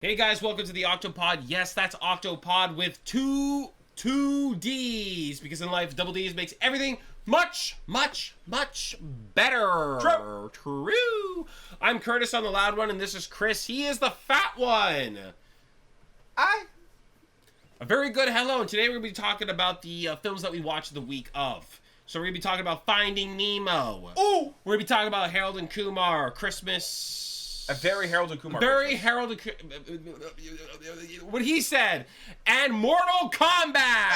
Hey guys, welcome to the Octopodd. Yes, that's Octopodd with two D's, because in life, double D's makes everything much better. True. I'm Curtis on the loud one, and this is Chris. He is the fat one. A very good hello, and today we're going to be talking about the films that we watched the week of. So we're going to be talking about Finding Nemo. Ooh! We're going to be talking about Harold and Kumar Christmas. A Very Harold Kumar Very Christmas. Harold, what he said, and Mortal Kombat.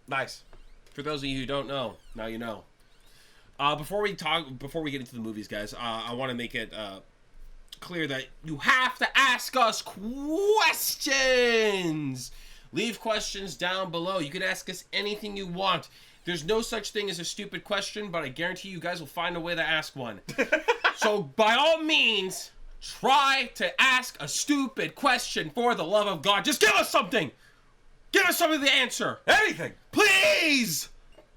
Nice. For those of you who don't know, now you know. Before we get into the movies, guys, I want to make it clear that you have to ask us questions. Leave questions down below. You can ask us anything you want. There's no such thing as a stupid question, but I guarantee you guys will find a way to ask one. So, by all means, try to ask a stupid question for the love of God. Just give us something! Give us something to answer! Anything! Please!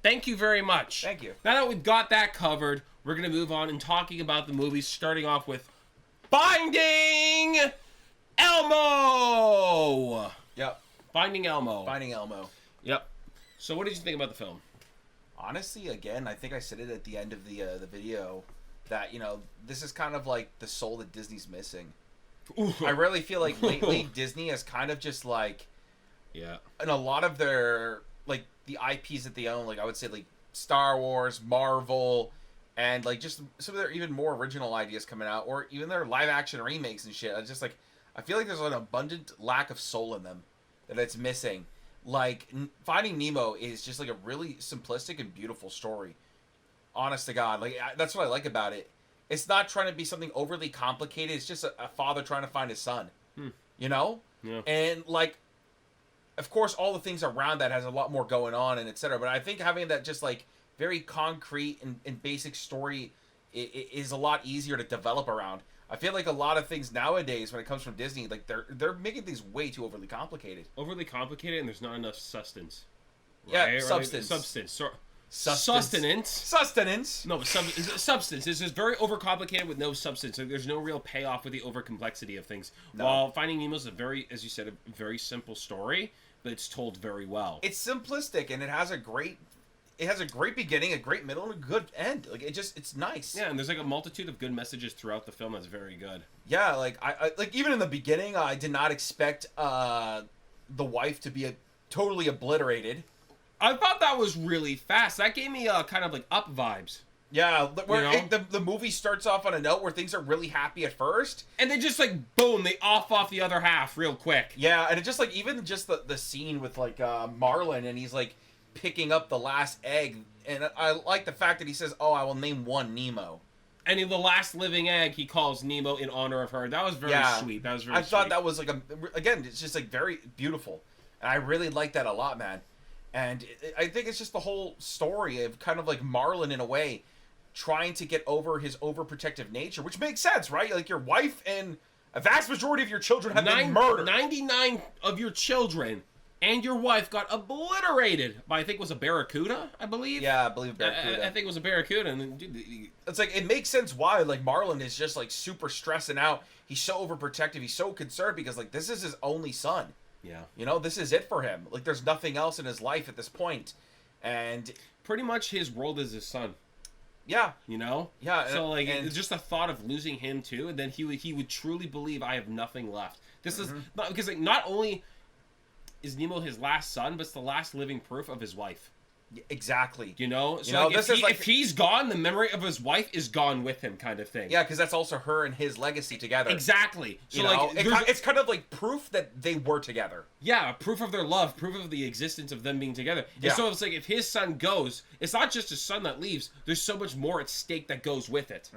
Thank you very much. Thank you. Now that we've got that covered, we're going to move on and talking about the movies, starting off with Finding Elmo! Yep. Finding Elmo. Finding Elmo. Yep. So what did you think about the film? Honestly, again, I think I said it at the end of the video that, you know, this is kind of like the soul that Disney's missing. Ooh. I really feel like lately Disney has kind of just like, Yeah. in a lot of their, like, the IPs that they own, like, I would say, like, Star Wars, Marvel, and, like, just some of their even more original ideas coming out, or even their live-action remakes and shit. It's just, like, I feel like there's an abundant lack of soul in them that it's missing. Like, Finding Nemo is just, like, a really simplistic and beautiful story. Honest to God. Like, that's what I like about it. It's not trying to be something overly complicated. It's just a father trying to find his son. You know? Yeah. And, like, of course, all the things around that has a lot more going on and etc. But I think having that just, like, very concrete and basic story is a lot easier to develop around. I feel like a lot of things nowadays, when it comes from Disney, like they're making things way too overly complicated. Overly complicated, and there's not enough sustenance. Yeah, Right? substance. Sustenance. Sustenance. No, but substance. It's just very overcomplicated with no substance. So there's no real payoff with the overcomplexity of things. No. While Finding Nemo is a very, as you said, a very simple story, but it's told very well. It's simplistic and it has a great beginning, a great middle, and a good end. Like it's nice. Yeah, and there's like a multitude of good messages throughout the film that's very good. Yeah, like I like even in the beginning, I did not expect the wife to be totally obliterated. I thought that was really fast. That gave me kind of like Up vibes. Yeah, where You know? the movie starts off on a note where things are really happy at first. And they just like, boom, they off the other half real quick. Yeah, and it just like, even just the scene with like Marlin, and he's like picking up the last egg. And I like the fact that he says, oh, I will name one Nemo. And the last living egg he calls Nemo in honor of her. That was very sweet. That was very sweet. I thought that was like again, it's just like very beautiful. And I really like that a lot, man. And I think it's just the whole story of kind of like Marlin in a way trying to get over his overprotective nature, which makes sense, right? Like your wife and a vast majority of your children have been murdered. 99 of your children and your wife got obliterated by, I think it was a barracuda, I believe. Yeah, I believe barracuda. I think it was a barracuda. And then, dude, it's like, it makes sense why, like, Marlin is just, like, super stressing out. He's so overprotective. He's so concerned because, like, this is his only son. Yeah. You know, this is it for him. Like, there's nothing else in his life at this point. And pretty much his world is his son. Yeah. You know? Yeah. So, like, it's just the thought of losing him, too, and then he would truly believe, I have nothing left. This is, not, because, like, not only is Nemo his last son, but it's the last living proof of his wife. Exactly. You know? So, you know, like, if he's gone, the memory of his wife is gone with him, kind of thing. Yeah, because that's also her and his legacy together. Exactly. So, you like, know, it's kind of like proof that they were together. Yeah, proof of their love, proof of the existence of them being together. Yeah. And so it's like, if his son goes, it's not just his son that leaves. There's so much more at stake that goes with it.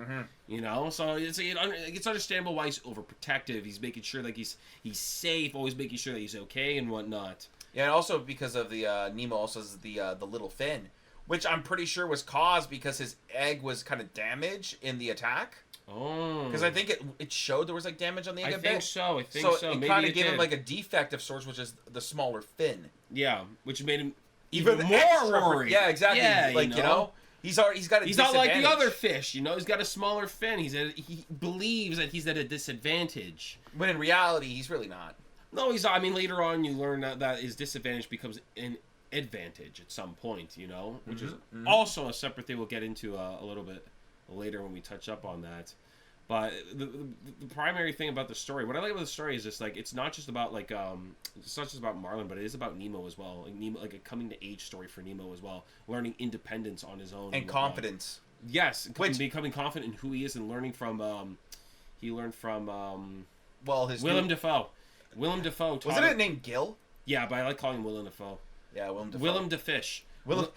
You know? So it's understandable why he's overprotective. He's making sure, like, he's safe, always making sure that he's okay and whatnot. Yeah, and also because of the Nemo also has the little fin, which I'm pretty sure was caused because his egg was kind of damaged in the attack. Oh. Because I think it showed there was like damage on the egg a bit. I think so. So it kind of gave him like a defect of sorts, which is the smaller fin. Yeah, which made him even more worried. Yeah, exactly. Yeah, like, you know, He's got a He's not like the disadvantage. other fish, you know. He's got a smaller fin. He believes that he's at a disadvantage. When in reality, he's really not. No, he's. I mean, later on, you learn that his disadvantage becomes an advantage at some point, you know, which is also a separate thing we'll get into a little bit later when we touch up on that. But the primary thing about the story, what I like about the story is just like it's not just about like it's not just about Marlin, but it is about Nemo as well. Like Nemo, like a coming to age story for Nemo as well, learning independence on his own And confidence. Yes, becoming confident in who he is and learning from he learned from Willem Dafoe. Willem Dafoe. Wasn't it named Gil? Yeah, but I like calling him Willem Dafoe. Yeah, Willem Dafoe. Willem the Fish. Willem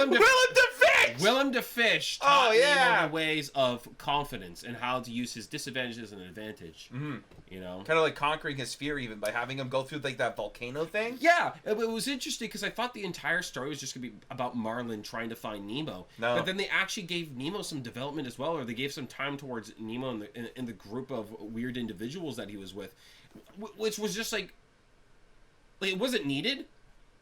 the Fish. Willem the Fish taught Nemo the ways of confidence and how to use his disadvantages as an advantage. Mm-hmm. You know, kind of like conquering his fear, even by having him go through like that volcano thing. Yeah, it was interesting because I thought the entire story was just gonna be about Marlin trying to find Nemo. No, but then they actually gave Nemo some development as well, or they gave some time towards Nemo in the group of weird individuals that he was with, which was just like it wasn't needed,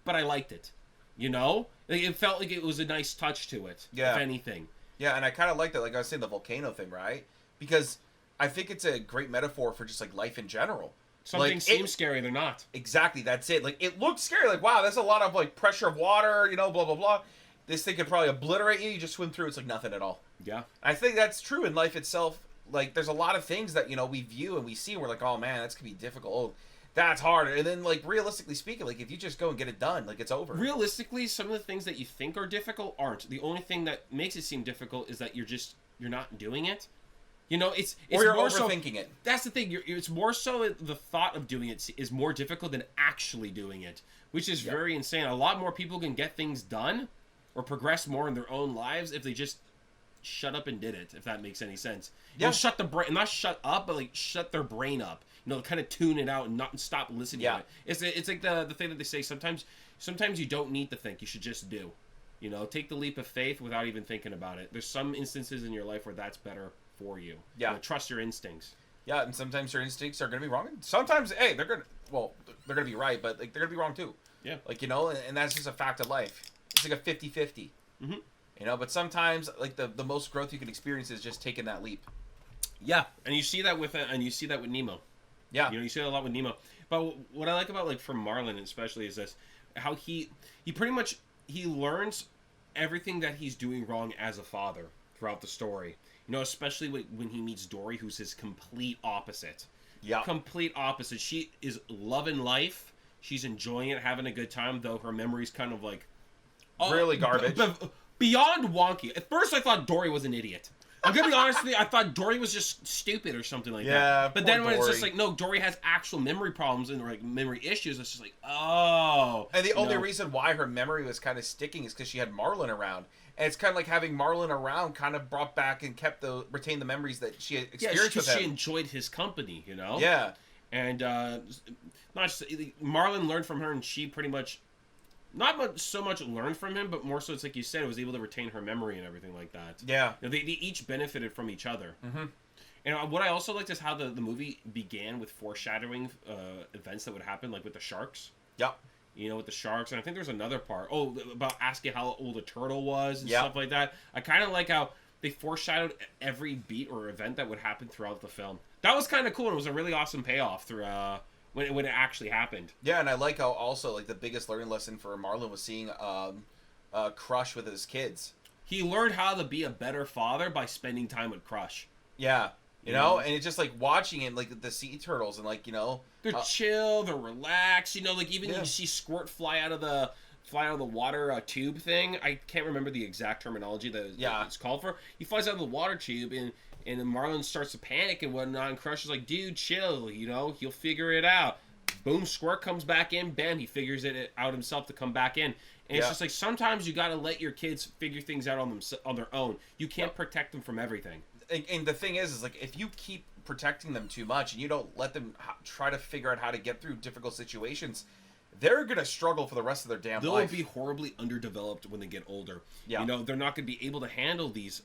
but I liked it. You know, like, it felt like it was a nice touch to it. Yeah. If anything. Yeah, and I kind of like that. Like I was saying, the volcano thing, right? Because I think it's a great metaphor for just like life in general. Some things seem scary, they're not. Exactly, that's it. Like it looks scary. Like wow, there's a lot of like pressure of water. You know, blah blah blah. This thing could probably obliterate you. You just swim through. It's like nothing at all. Yeah. I think that's true in life itself. Like there's a lot of things that we view and we see and we're like, oh man, that's gonna be difficult. Oh, that's hard. And then, like, realistically speaking, like, if you just go and get it done, like, it's over. Realistically, some of the things that you think are difficult aren't. The only thing that makes it seem difficult is that you're not doing it. You know, it's or you're more overthinking it. That's the thing. It's more so the thought of doing it is more difficult than actually doing it, which is very insane. A lot more people can get things done or progress more in their own lives if they just shut up and did it, if that makes any sense. Yeah. Shut the brain, not shut up, but, like, shut their brain up. You know, kind of tune it out and not stop listening to it. It's like the thing that they say, sometimes you don't need to think, you should just do. You know, take the leap of faith without even thinking about it. There's some instances in your life where that's better for you. Yeah. You know, trust your instincts. Yeah, and sometimes your instincts are going to be wrong. Sometimes, hey, they're going to be right, but like they're going to be wrong too. Yeah. Like, you know, and that's just a fact of life. It's like a 50-50. Mm-hmm. You know, but sometimes like the most growth you can experience is just taking that leap. Yeah, and you see that with Nemo. Yeah. You know, you see that a lot with Nemo. But what I like about, like, for Marlin especially is this, how he pretty much, he learns everything that he's doing wrong as a father throughout the story. You know, especially when he meets Dory, who's his complete opposite. Yeah. Complete opposite. She is loving life. She's enjoying it, having a good time, though her memory's kind of like... really garbage. Beyond wonky. At first I thought Dory was an idiot. I'm gonna be honest with you, I thought Dory was just stupid or something like that. But then when it's just like, no, Dory has actual memory problems and like memory issues, it's just like, oh. And the only reason why her memory was kind of sticking is because she had Marlin around. And it's kind of like having Marlin around kind of brought back and retained the memories that she had experienced with him. She enjoyed his company, you know? Yeah. And not just, Marlin learned from her, and she pretty much so much learned from him, but more so it's like you said, was able to retain her memory and everything like that. Yeah. You know, they each benefited from each other. Mm-hmm. And what I also liked is how the movie began with foreshadowing events that would happen, like with the sharks. Yep. You know, with the sharks. And I think there's another part. Oh, about asking how old a turtle was and stuff like that. I kind of like how they foreshadowed every beat or event that would happen throughout the film. That was kind of cool. And it was a really awesome payoff through... when it actually happened. Yeah, and I like how also like the biggest learning lesson for Marlin was seeing Crush with his kids. He learned how to be a better father by spending time with Crush. Yeah, you know, and it's just like watching it, like the sea turtles, and like they're chill, they're relaxed. You know, like even you see Squirt fly out of the water tube thing. I can't remember the exact terminology that it's called for. He flies out of the water tube and then Marlin starts to panic and whatnot, and Crush is like, dude, chill, you know, he'll figure it out. Boom, Squirt comes back in, bam, he figures it out himself to come back in. And it's just like, sometimes you gotta let your kids figure things out on their own. You can't protect them from everything. And the thing is like, if you keep protecting them too much and you don't let them try to figure out how to get through difficult situations, they're going to struggle for the rest of their damn life. They'll be horribly underdeveloped when they get older. Yeah. You know, they're not going to be able to handle these...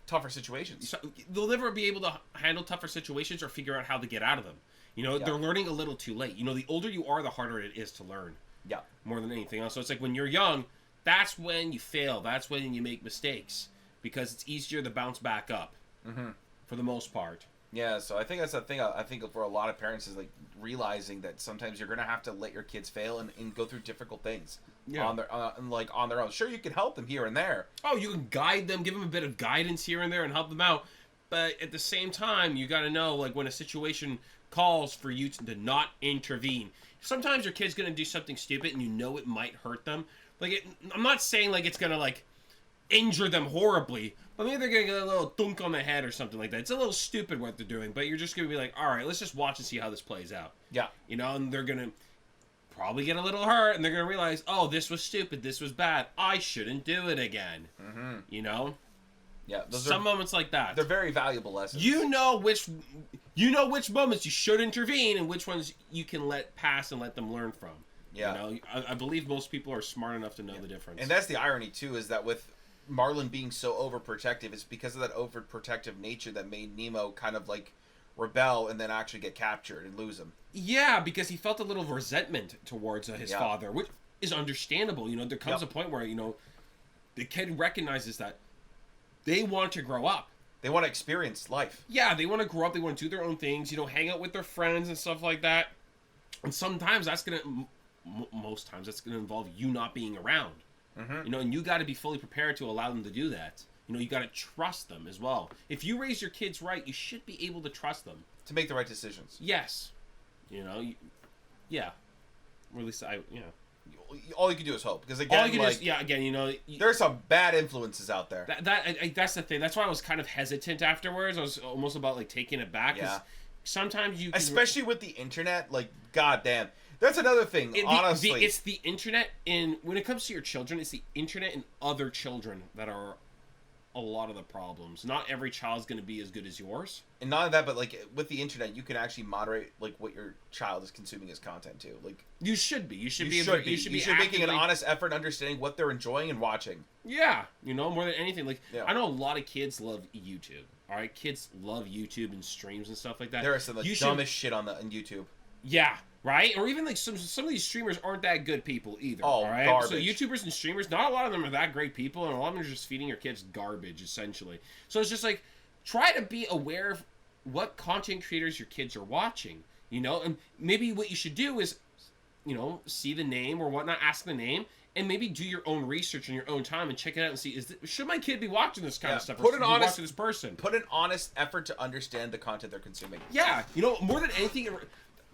tougher situations. They'll never be able to handle tougher situations or figure out how to get out of them. You know, they're learning a little too late. You know, the older you are, the harder it is to learn. Yeah. More than anything else. So it's like when you're young, that's when you fail. That's when you make mistakes, because it's easier to bounce back up for the most part. Yeah, so I think that's the thing. I think for a lot of parents is like realizing that sometimes you're gonna have to let your kids fail and go through difficult things on their on their own. Sure, you can help them here and there. Oh, you can guide them, give them a bit of guidance here and there, and help them out. But at the same time, you got to know, like, when a situation calls for you to not intervene. Sometimes your kid's gonna do something stupid, and you know it might hurt them. Like, I'm not saying like it's gonna like injure them horribly, but maybe they're gonna get a little dunk on the head or something like that. It's a little stupid what they're doing, but you're just gonna be like, all right, let's just watch and see how this plays out. Yeah, you know, and they're gonna probably get a little hurt, and they're gonna realize, oh, this was stupid, this was bad, I shouldn't do it again. You know. Yeah, some moments like that. They're very valuable lessons. You know which moments you should intervene and which ones you can let pass and let them learn from. Yeah. You know, I believe most people are smart enough to know the difference. And that's the irony too, is that with Marlin being so overprotective, it's because of that overprotective nature that made Nemo kind of like rebel and then actually get captured and lose him. Yeah, because he felt a little resentment towards his father, which is understandable. You know, there comes a point where, you know, the kid recognizes that they want to grow up. They want to experience life. Yeah, they want to grow up. They want to do their own things, you know, hang out with their friends and stuff like that. And sometimes that's going to, most times that's going to involve you not being around. You know, and you got to be fully prepared to allow them to do that. You know, you got to trust them as well. If you raise your kids right, you should be able to trust them. To make the right decisions. Yes. You know, yeah. Or at least all you can do is hope, because again, again, you know, there's some bad influences out there. That's the thing. That's why I was kind of hesitant afterwards. I was almost about like taking it back. Yeah. Sometimes you, especially with the internet, like, goddamn, that's another thing. Honestly, it's the internet, and when it comes to your children, it's the internet and other children that are a lot of the problems. Not every child's going to be as good as yours. And not only that, but like with the internet, you can actually moderate like what your child is consuming as content too. Like, you should be. You should be making an honest effort, understanding what they're enjoying and watching. Yeah, you know, more than anything. Like, I know a lot of kids love YouTube. All right, kids love YouTube and streams and stuff like that. There are some dumbest shit on YouTube. Yeah, right? Or even like some of these streamers aren't that good people either. Oh, all right? garbage. So YouTubers and streamers, not a lot of them are that great people, and a lot of them are just feeding your kids garbage, essentially. So it's just like, try to be aware of what content creators your kids are watching, you know? And maybe what you should do is, you know, see the name or whatnot, ask the name, and maybe do your own research in your own time and check it out and see, should my kid be watching this kind of stuff? Or watching this person? Put an honest effort to understand the content they're consuming. Yeah, you know, more than anything,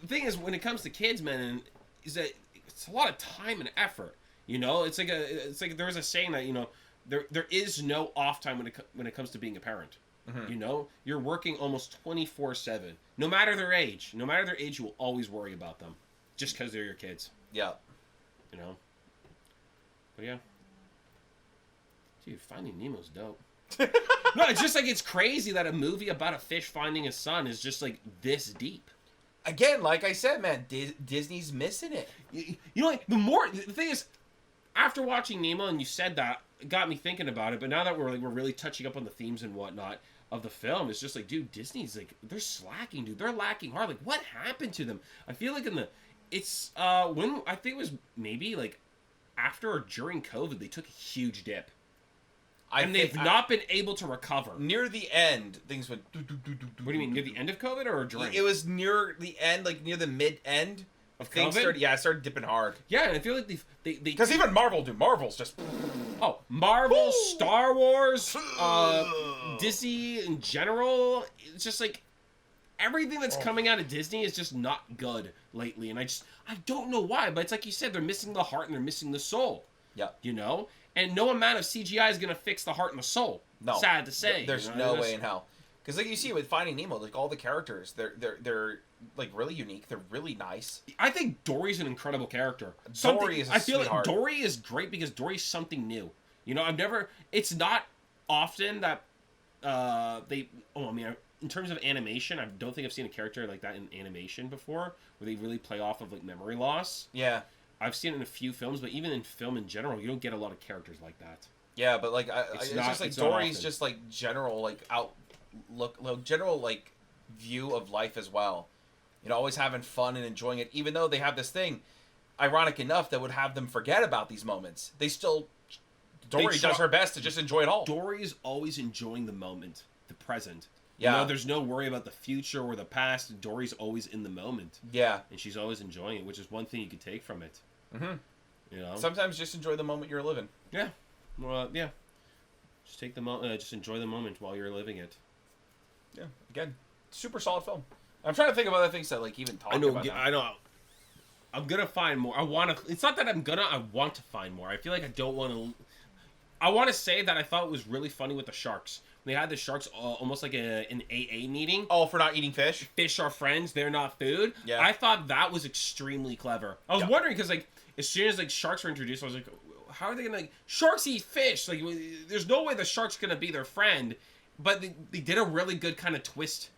the thing is, when it comes to kids, man, is that it's a lot of time and effort. You know, it's like there's a saying that, you know, there is no off time when it comes to being a parent. You know, you're working almost 24/7. No matter their age, you will always worry about them, just because they're your kids. Yeah. You know. But yeah. Dude, Finding Nemo's dope. No, it's just like, it's crazy that a movie about a fish finding his son is just like this deep. Again, like I said, man, Disney's missing it. You know, like, the thing is, after watching Nemo, and you said that, it got me thinking about it. But now that we're really touching up on the themes and whatnot of the film, it's just like, dude, Disney's like, they're slacking, dude. They're lacking hard. Like, what happened to them? I feel like when I think it was maybe like after or during COVID, they took a huge dip. And they've not been able to recover. Near the end, things went... What do you mean, near the end of COVID or during? It was near the end, like near the mid-end of COVID. It started dipping hard. Yeah, and I feel like they because even Marvel's just... Oh, Marvel, Star Wars, Disney in general, it's just like, everything that's coming out of Disney is just not good lately. And I don't know why, but it's like you said, they're missing the heart and they're missing the soul. Yeah. You know? And no amount of CGI is going to fix the heart and the soul. No. Sad to say. There's no way in hell. Because like you see with Finding Nemo, like all the characters, they're like really unique. They're really nice. I think Dory's an incredible character. I feel like Dory is great because Dory's something new. You know, it's not often that in terms of animation, I don't think I've seen a character like that in animation before, where they really play off of like memory loss. Yeah. General, I've seen it in a few films, but even in film in general, you don't get a lot of characters like that. Yeah, but like it's just like Dory's just like general like general like view of life as well. You know, always having fun and enjoying it, even though they have this thing, ironic enough, that would have them forget about these moments. They still Dory does her best to just enjoy it all. Dory is always enjoying the moment, the present. Yeah. You know, there's no worry about the future or the past. Dory's always in the moment. Yeah. And she's always enjoying it, which is one thing you could take from it. Mm-hmm. You know? Sometimes just enjoy the moment you're living. Yeah. Well, yeah. Just take the just enjoy the moment while you're living it. Yeah. Again, super solid film. I'm trying to think of other things that like even talk about that. I know. I'm gonna find more. I want to. It's not that I'm gonna. I want to find more. I feel like I don't want to. I want to say that I thought it was really funny with the sharks. They had the sharks almost like an AA meeting. Oh, for not eating fish? Fish are friends. They're not food. Yeah. I thought that was extremely clever. I was wondering because like as soon as like sharks were introduced, I was like, how are they gonna like sharks eat fish? Like, there's no way the shark's gonna be their friend. But they did a really good kind of twist.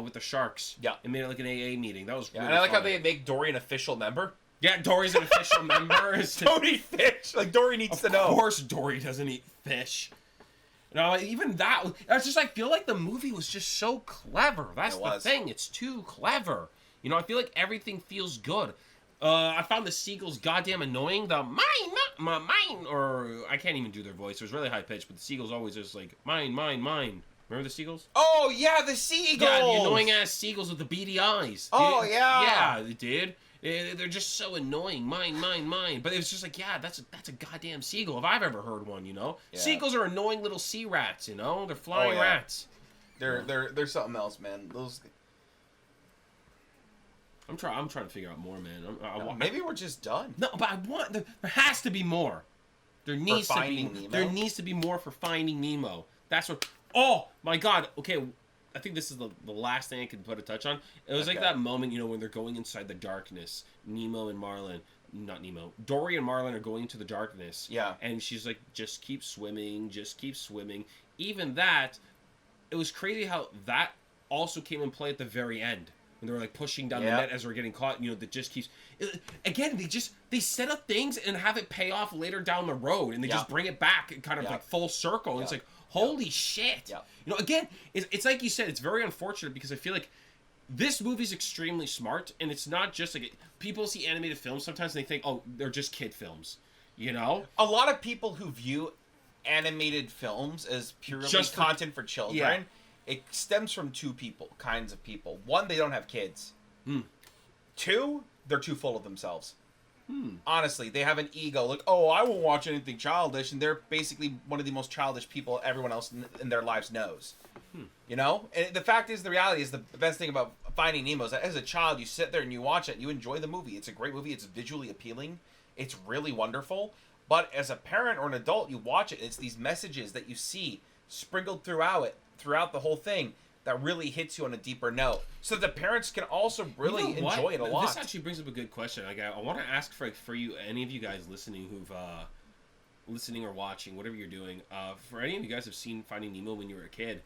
With the sharks. Yeah. And made it like an AA meeting. That was really and I like fun. how they make Dory an official member. Yeah, Dory's an official member. Don't eat fish. Like, Dory needs to know. Of course Dory doesn't eat fish. You know, even that... I was just, I feel like the movie was just so clever. That's the thing. It's too clever. You know, I feel like everything feels good. I found the seagulls goddamn annoying. The mine, or... I can't even do their voice. It was really high-pitched, but the seagulls always just like, mine. Remember the seagulls? Oh, yeah, the seagulls! Yeah, the annoying-ass seagulls with the beady eyes. Oh, yeah! Yeah, they did. They're just so annoying. Mine. But it was just like, yeah, that's a goddamn seagull if I've ever heard one, you know? Yeah. Seagulls are annoying little sea rats, you know? They're flying rats. They're something else, man. Those... I'm trying to figure out more, man. Maybe we're just done. No, but I want... There has to be more. There needs to be... Nemo? There needs to be more for Finding Nemo. That's what... Oh, my God. Okay, I think this is the last thing I could put a touch on. It was like that moment, you know, when they're going inside the darkness. Nemo and Marlin... Not Nemo. Dory and Marlin are going into the darkness. Yeah. And she's like, just keep swimming. Even that, it was crazy how that also came in play at the very end. When they were like pushing down the net as we're getting caught, you know, that just keeps... Again, they set up things and have it pay off later down the road. And they just bring it back kind of like full circle. And it's like... Holy shit! Yeah. You know, again, it's like you said, it's very unfortunate because I feel like this movie's extremely smart, and it's not just like people see animated films sometimes and they think, oh, they're just kid films, you know? A lot of people who view animated films as purely just content for children, it stems from two kinds of people. One, they don't have kids. Two, they're too full of themselves. Honestly, they have an ego. Like, oh, I won't watch anything childish, and they're basically one of the most childish people everyone else in their lives knows. You know? And the fact is, the reality is, the best thing about Finding Nemo is that as a child, you sit there and you watch it, and you enjoy the movie. It's a great movie. It's visually appealing. It's really wonderful. But as a parent or an adult, you watch it. It's these messages that you see sprinkled throughout the whole thing that really hits you on a deeper note. So the parents can also really enjoy it a lot. This actually brings up a good question. Like, I want to ask for you, any of you guys listening who've listening or watching, whatever you're doing, for any of you guys have seen Finding Nemo when you were a kid,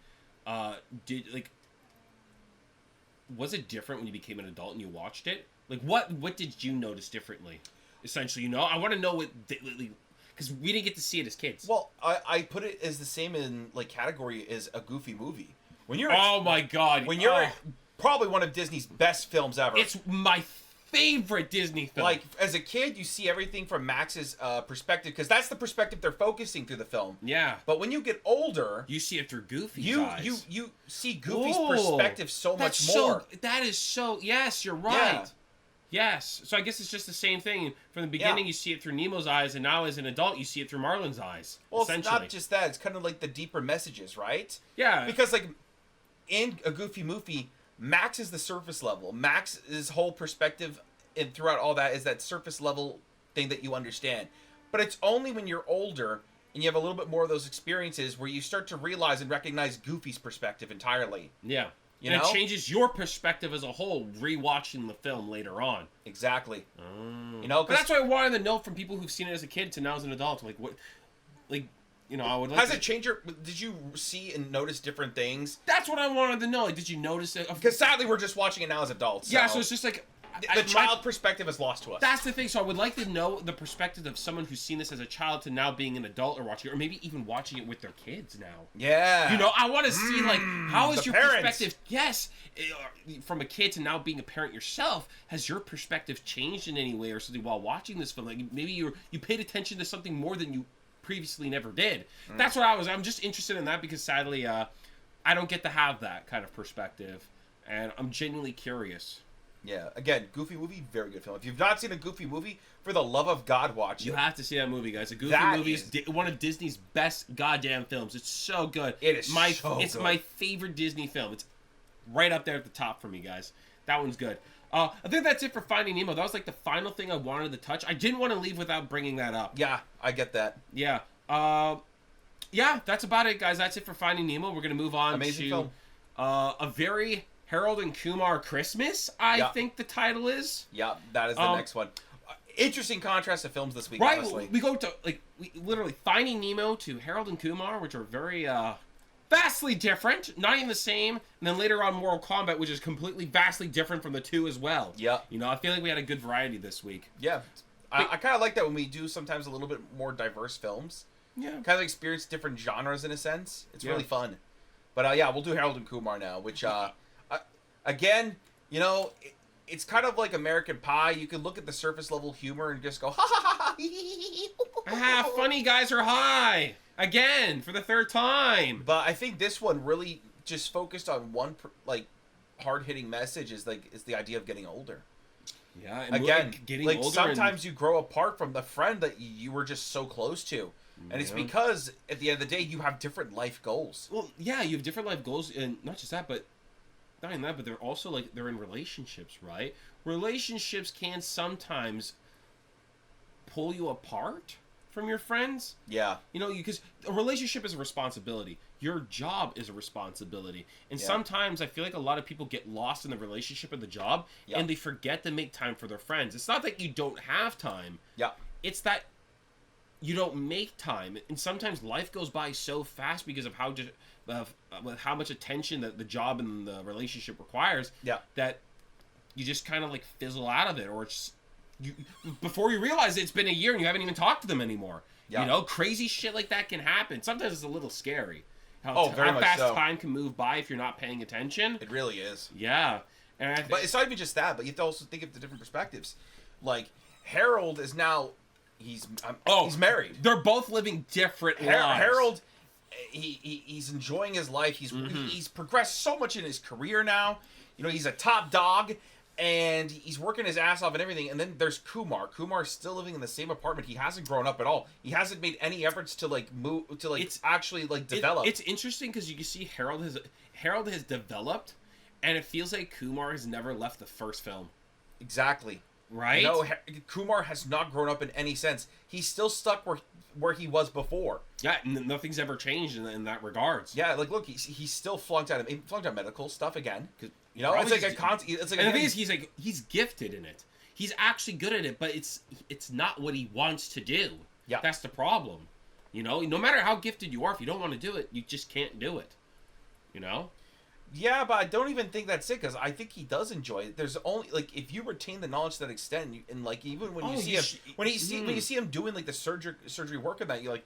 was it different when you became an adult and you watched it? Like, what did you notice differently? Essentially, you know, I want to know what, because we didn't get to see it as kids. Well, I put it as the same in like category as a Goofy movie. When you're my God, when you're probably one of Disney's best films ever. It's my favorite Disney film. Like, as a kid, you see everything from Max's perspective, because that's the perspective they're focusing through the film. Yeah. But when you get older, you see it through Goofy's eyes. You see Goofy's perspective so much more. That is so... Yes, you're right. Yeah. Yes. So I guess it's just the same thing. From the beginning, you see it through Nemo's eyes, and now as an adult, you see it through Marlin's eyes. Well, it's not just that. It's kind of like the deeper messages, right? Yeah. Because, like, in a Goofy movie, Max is the surface level. Max's whole perspective and throughout all that is that surface level thing that you understand. But it's only when you're older and you have a little bit more of those experiences where you start to realize and recognize Goofy's perspective entirely. Yeah. You know? It changes your perspective as a whole rewatching the film later on. Exactly. You know, but that's why I wanted to know from people who've seen it as a kid to now as an adult. Like, what... Like... You know, I would like. Has it changed your? Did you see and notice different things? That's what I wanted to know. Like, did you notice it? Because sadly, we're just watching it now as adults. Yeah, so it's just like the child perspective is lost to us. That's the thing. So I would like to know the perspective of someone who's seen this as a child to now being an adult or watching it, or maybe even watching it with their kids now. Yeah. You know, I want to see like how is your parents. perspective? Yes, from a kid to now being a parent yourself, has your perspective changed in any way or something while watching this film? Like maybe you paid attention to something more than you previously never did. That's what I'm just interested in that because sadly, I don't get to have that kind of perspective, and I'm genuinely curious. Yeah, again, Goofy movie, very good film. If you've not seen a Goofy movie, for the love of God, watch it. You have to see that movie, guys. A Goofy movie is one of Disney's best goddamn films. It's so good. It's good. My favorite Disney film. It's right up there at the top for me, guys. That one's good. I think that's it for Finding Nemo. That was like the final thing I wanted to touch. I didn't want to leave without bringing that up. Yeah, I get that. Yeah. Yeah, that's about it, guys. That's it for Finding Nemo. We're going to move on to film. A Very Harold and Kumar Christmas, I think the title is. Yeah, that is the next one. Interesting contrast of films this week, right, honestly. We go to, we literally Finding Nemo to Harold and Kumar, which are very, vastly different, not even the same, and then later on Mortal Kombat, which is completely vastly different from the two as well. Yeah. You know, I feel like we had a good variety this week. Yeah. I kind of like that when we do sometimes a little bit more diverse films. Yeah. Kind of experience different genres in a sense. It's really fun. But yeah, we'll do Harold and Kumar now, which, again, you know, it's kind of like American Pie. You can look at the surface level humor and just go, ha ha ha ha. Funny guys are high. Again, for the third time. But I think this one really just focused on one, hard-hitting message is the idea of getting older. Yeah, and again, getting like older sometimes you grow apart from the friend that you were just so close to. And it's because at the end of the day you have different life goals. Well, yeah, you have different life goals, and not just that, but not even that, but they're also they're in relationships, right? Relationships can sometimes pull you apart from your friends. Yeah. You know, because a relationship is a responsibility. Your job is a responsibility. And sometimes I feel like a lot of people get lost in the relationship or the job, and they forget to make time for their friends. It's not that you don't have time. Yeah. It's that you don't make time, and sometimes life goes by so fast because of how much attention that the job and the relationship requires. Yeah. That you just kind of fizzle out of it, or it's before you realize it's been a year and you haven't even talked to them anymore. Yeah. You know, crazy shit like that can happen. Sometimes it's a little scary. How fast time can move by if you're not paying attention. It really is. Yeah. But it's not even just that, but you have to also think of the different perspectives. Like, Harold is now... He's married. They're both living different lives. Harold, he's enjoying his life. He's progressed so much in his career now. You know, he's a top dog, and he's working his ass off and everything. And then there's Kumar. Kumar's still living in the same apartment. He hasn't grown up at all. He hasn't made any efforts to move to actually develop. It's interesting because you can see Harold has developed, and it feels like Kumar has never left the first film. Exactly. Right? You know, Kumar has not grown up in any sense. He's still stuck where he was before. Yeah, nothing's ever changed in that regards. Yeah, look, he's still flunked out medical stuff again. You know, and the thing is, he's gifted in it. He's actually good at it, but it's not what he wants to do. Yeah, that's the problem. You know, no matter how gifted you are, if you don't want to do it, you just can't do it. You know. Yeah, but I don't even think that's it, because I think he does enjoy it. There's only if you retain the knowledge to that extent, and even when you see him when you see him doing the surgery work on that, you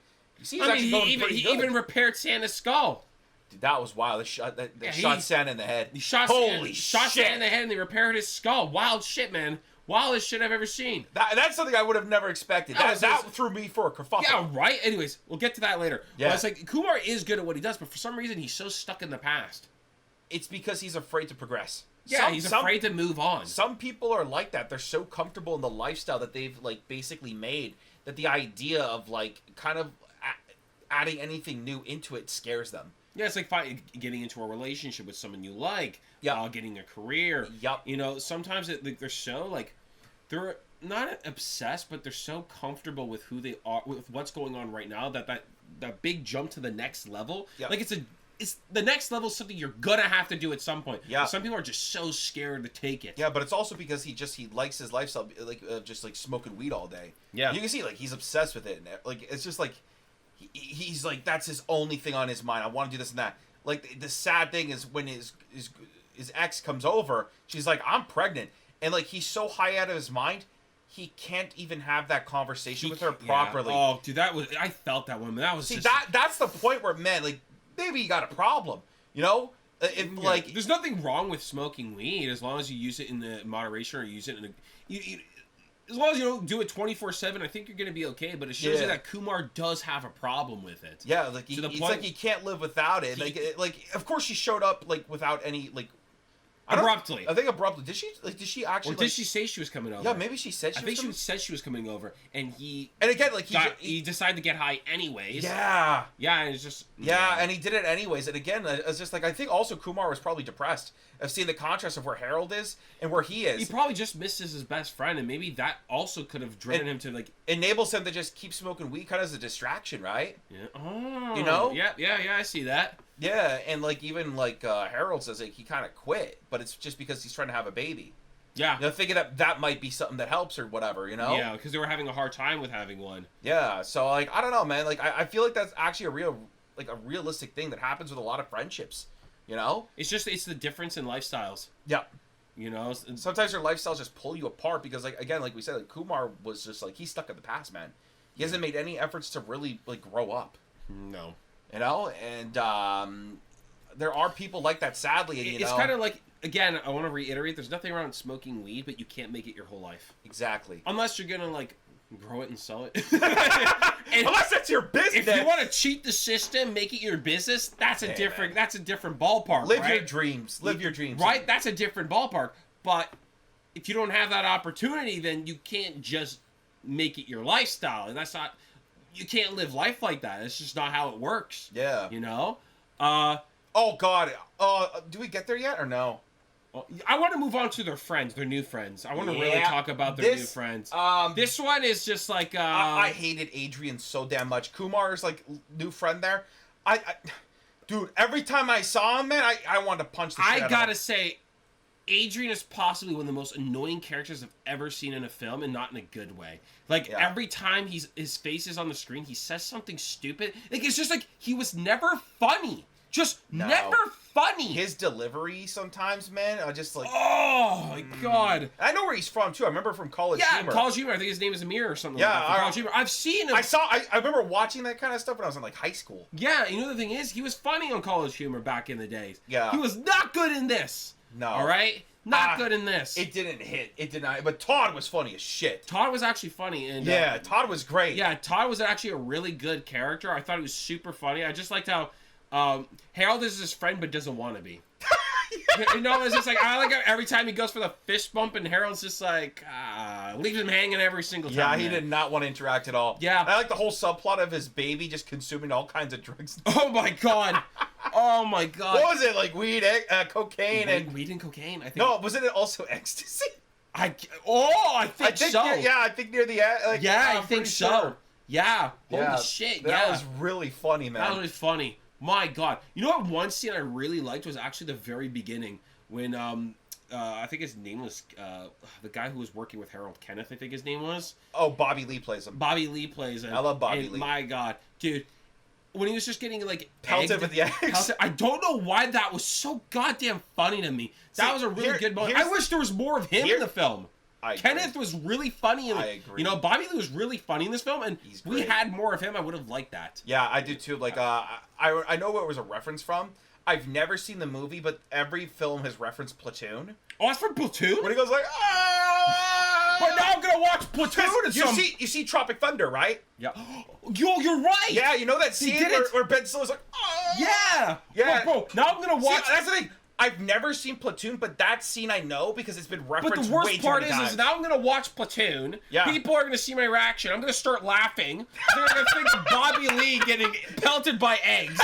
see he's actually going pretty good. He even repaired Santa's skull. Dude, that was wild. They shot Santa in the head. He shot Santa in the head, and they repaired his skull. Wild shit, man. Wildest shit I've ever seen. That's something I would have never expected. That threw me for a kerfuffle. Yeah, right? Anyways, we'll get to that later. Yeah. But it's Kumar is good at what he does, but for some reason, he's so stuck in the past. It's because he's afraid to progress. Yeah, he's afraid to move on. Some people are like that. They're so comfortable in the lifestyle that they've basically made that the idea of kind of adding anything new into it scares them. Yeah, it's like getting into a relationship with someone you like. Yeah, getting a career. Yep. You know, sometimes they're so they're not obsessed, but they're so comfortable with who they are, with what's going on right now, that big jump to the next level. Yep. It's the next level is something you're gonna have to do at some point. Yeah. Some people are just so scared to take it. Yeah, but it's also because he likes his lifestyle, just smoking weed all day. Yeah. You can see he's obsessed with it, and it's just he's that's his only thing on his mind. I want to do this and that. The sad thing is when his ex comes over, she's like, I'm pregnant, and he's so high out of his mind, he can't even have that conversation with her properly. Yeah. Oh, dude, I felt that one. That was that's the point where maybe you got a problem, you know? There's nothing wrong with smoking weed as long as you use it in the moderation, or use it in as long as you don't do it 24/7, I think you're gonna be okay. But it shows you that Kumar does have a problem with it. Yeah, like it's like he can't live without it. Like of course she showed up like without any like. Abruptly. I think abruptly. Did she actually? Or did she say she was coming over? Yeah, maybe she said. She said she was coming over, and he. And again, like he decided to get high anyways. Yeah. Yeah, and it's just. Yeah, and he did it anyways. And again, it's just like I think also Kumar was probably depressed of seeing the contrast of where Harold is and where he is. He probably just misses his best friend, and maybe that also could have driven him to like. Enables him to just keep smoking weed, kind of as a distraction, right? Yeah. Oh. You know? Yeah. I see that. Yeah, and like even like Harold says like he kind of quit, but it's just because he's trying to have a baby. Yeah. You know, thinking that might be something that helps or whatever, you know? Yeah, because they were having a hard time with having one. Yeah, so like I don't know, man. Like I feel like that's actually a realistic thing that happens with a lot of friendships. You know? It's the difference in lifestyles. Yeah. You know? Sometimes your lifestyles just pull you apart because like again, like we said, like Kumar was just like he's stuck in the past, man. He hasn't made any efforts to really like grow up. No. You know, and there are people like that, sadly. And, it's kind of like, again, I want to reiterate, there's nothing wrong with smoking weed, but you can't make it your whole life. Exactly. Unless you're going to, like, grow it and sell it. Unless that's your business. If you want to cheat the system, make it your business, that's a different ballpark, Live right? your dreams. Live your dreams. Right? That's a different ballpark. But if you don't have that opportunity, then you can't just make it your lifestyle. And that's not... You can't live life like that. It's just not how it works. Yeah. You know? Oh, God. Do we get there yet or no? I want to move on to their friends, their new friends. I want to really talk about their new friends. This one is just like... I hated Adrian so damn much. Kumar's, like, new friend there. Dude, every time I saw him, man, I wanted to punch the shit out of him. I gotta say, Adrian is possibly one of the most annoying characters I've ever seen in a film, and not in a good way. Like, every time his face is on the screen, he says something stupid. Like, it's just like, he was never funny. Never funny. His delivery sometimes, man, I just like... Oh, my God. I know where he's from, too. I remember from College Humor. Yeah, College Humor. I think his name is Amir or something like that. College Humor. I've seen him. I remember watching that kind of stuff when I was in, like, high school. Yeah, you know the thing is, he was funny on College Humor back in the days. Yeah. He was not good in this. No. All right? Not good in this. It didn't hit. It did not. But Todd was funny as shit. Todd was actually funny. And yeah, Todd was great. Yeah, Todd was actually a really good character. I thought he was super funny. I just liked how Harold is his friend but doesn't want to be. You know, it's just like, I like every time he goes for the fist bump and Harold's just like, leaves him hanging every single time. Yeah, he did not want to interact at all. Yeah. I like the whole subplot of his baby just consuming all kinds of drugs. Oh my God. Oh my God. What was it? Like weed, cocaine, and... Weed and cocaine, I think. No, wasn't it also ecstasy? I think so. I think near the end. Like, yeah, I think so. Sure. Yeah. Holy shit, That was really funny, man. That was really funny. My God. You know what one scene I really liked was actually the very beginning when, I think his name was, the guy who was working with Harold, Kenneth, I think his name was. Oh, Bobby Lee plays him. Bobby Lee plays him. I love Bobby Lee. My God. Dude, when he was just getting, like, pelted with the eggs. I don't know why that was so goddamn funny to me. That was a really good moment. I wish there was more of him in the film. Kenneth was really funny. I agree. You know, Bobby Lee was really funny in this film, and we had more of him. I would have liked that. Yeah, I do too. Like, I know what it was a reference from. I've never seen the movie, but every film has referenced Platoon. Oh, that's from Platoon? When he goes like, ah! But now I'm gonna watch Platoon. You see Tropic Thunder, right? Yeah. You're right. Yeah, you know that scene where Ben Stiller's like, oh! Yeah. Yeah. Bro, now I'm gonna watch. See, that's the thing. I've never seen Platoon, but that scene I know because it's been referenced way too many times. But the worst part is now I'm going to watch Platoon. Yeah. People are going to see my reaction. I'm going to start laughing. They're going to think of Bobby Lee getting pelted by eggs.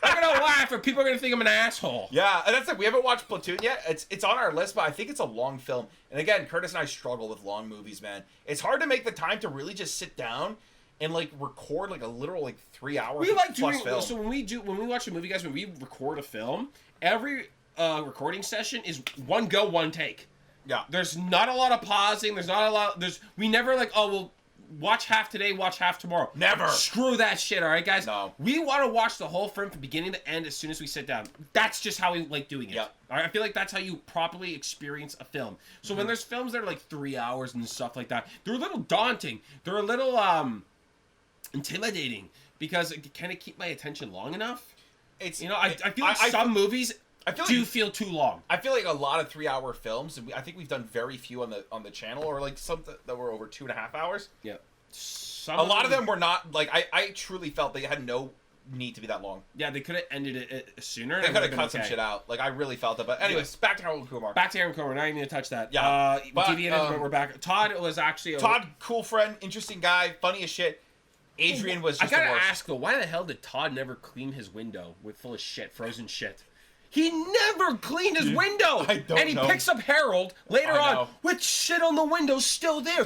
I'm going to laugh and people are going to think I'm an asshole. Yeah, and that's it. We haven't watched Platoon yet. It's on our list, but I think it's a long film. And again, Curtis and I struggle with long movies, man. It's hard to make the time to really just sit down and like record like a literal like 3 hour we like plus doing film. So when we watch a movie, guys, when we record a film, every recording session is one go, one take. Yeah. There's not a lot of pausing. There's not a lot. We never like, oh, we'll watch half today, watch half tomorrow. Never. Screw that shit, all right, guys? No. We want to watch the whole film from beginning to end as soon as we sit down. That's just how we like doing it. Yep. All right? I feel like that's how you properly experience a film. So when there's films that are like 3 hours and stuff like that, they're a little daunting. They're a little intimidating because can it keep my attention long enough? It's I feel like some movies feel too long. I feel like a lot of 3-hour films, and I think we've done very few on the channel, or like some that were over 2.5 hours. Yeah. A lot of them were not like I truly felt they had no need to be that long. Yeah, they could have ended it sooner. They could have cut some shit out. Like I really felt it. But anyways, back to Harold Kumar. Back to Harold Kumar. We're not even gonna touch that. Yeah. But we're back. Todd was actually cool friend, interesting guy, funny as shit. Adrian was just I gotta the worst. ask though, why the hell did Todd never clean his window with full of shit, frozen shit? He never cleaned his window! I don't and he know. picks up Harold later I on know. with shit on the window still there.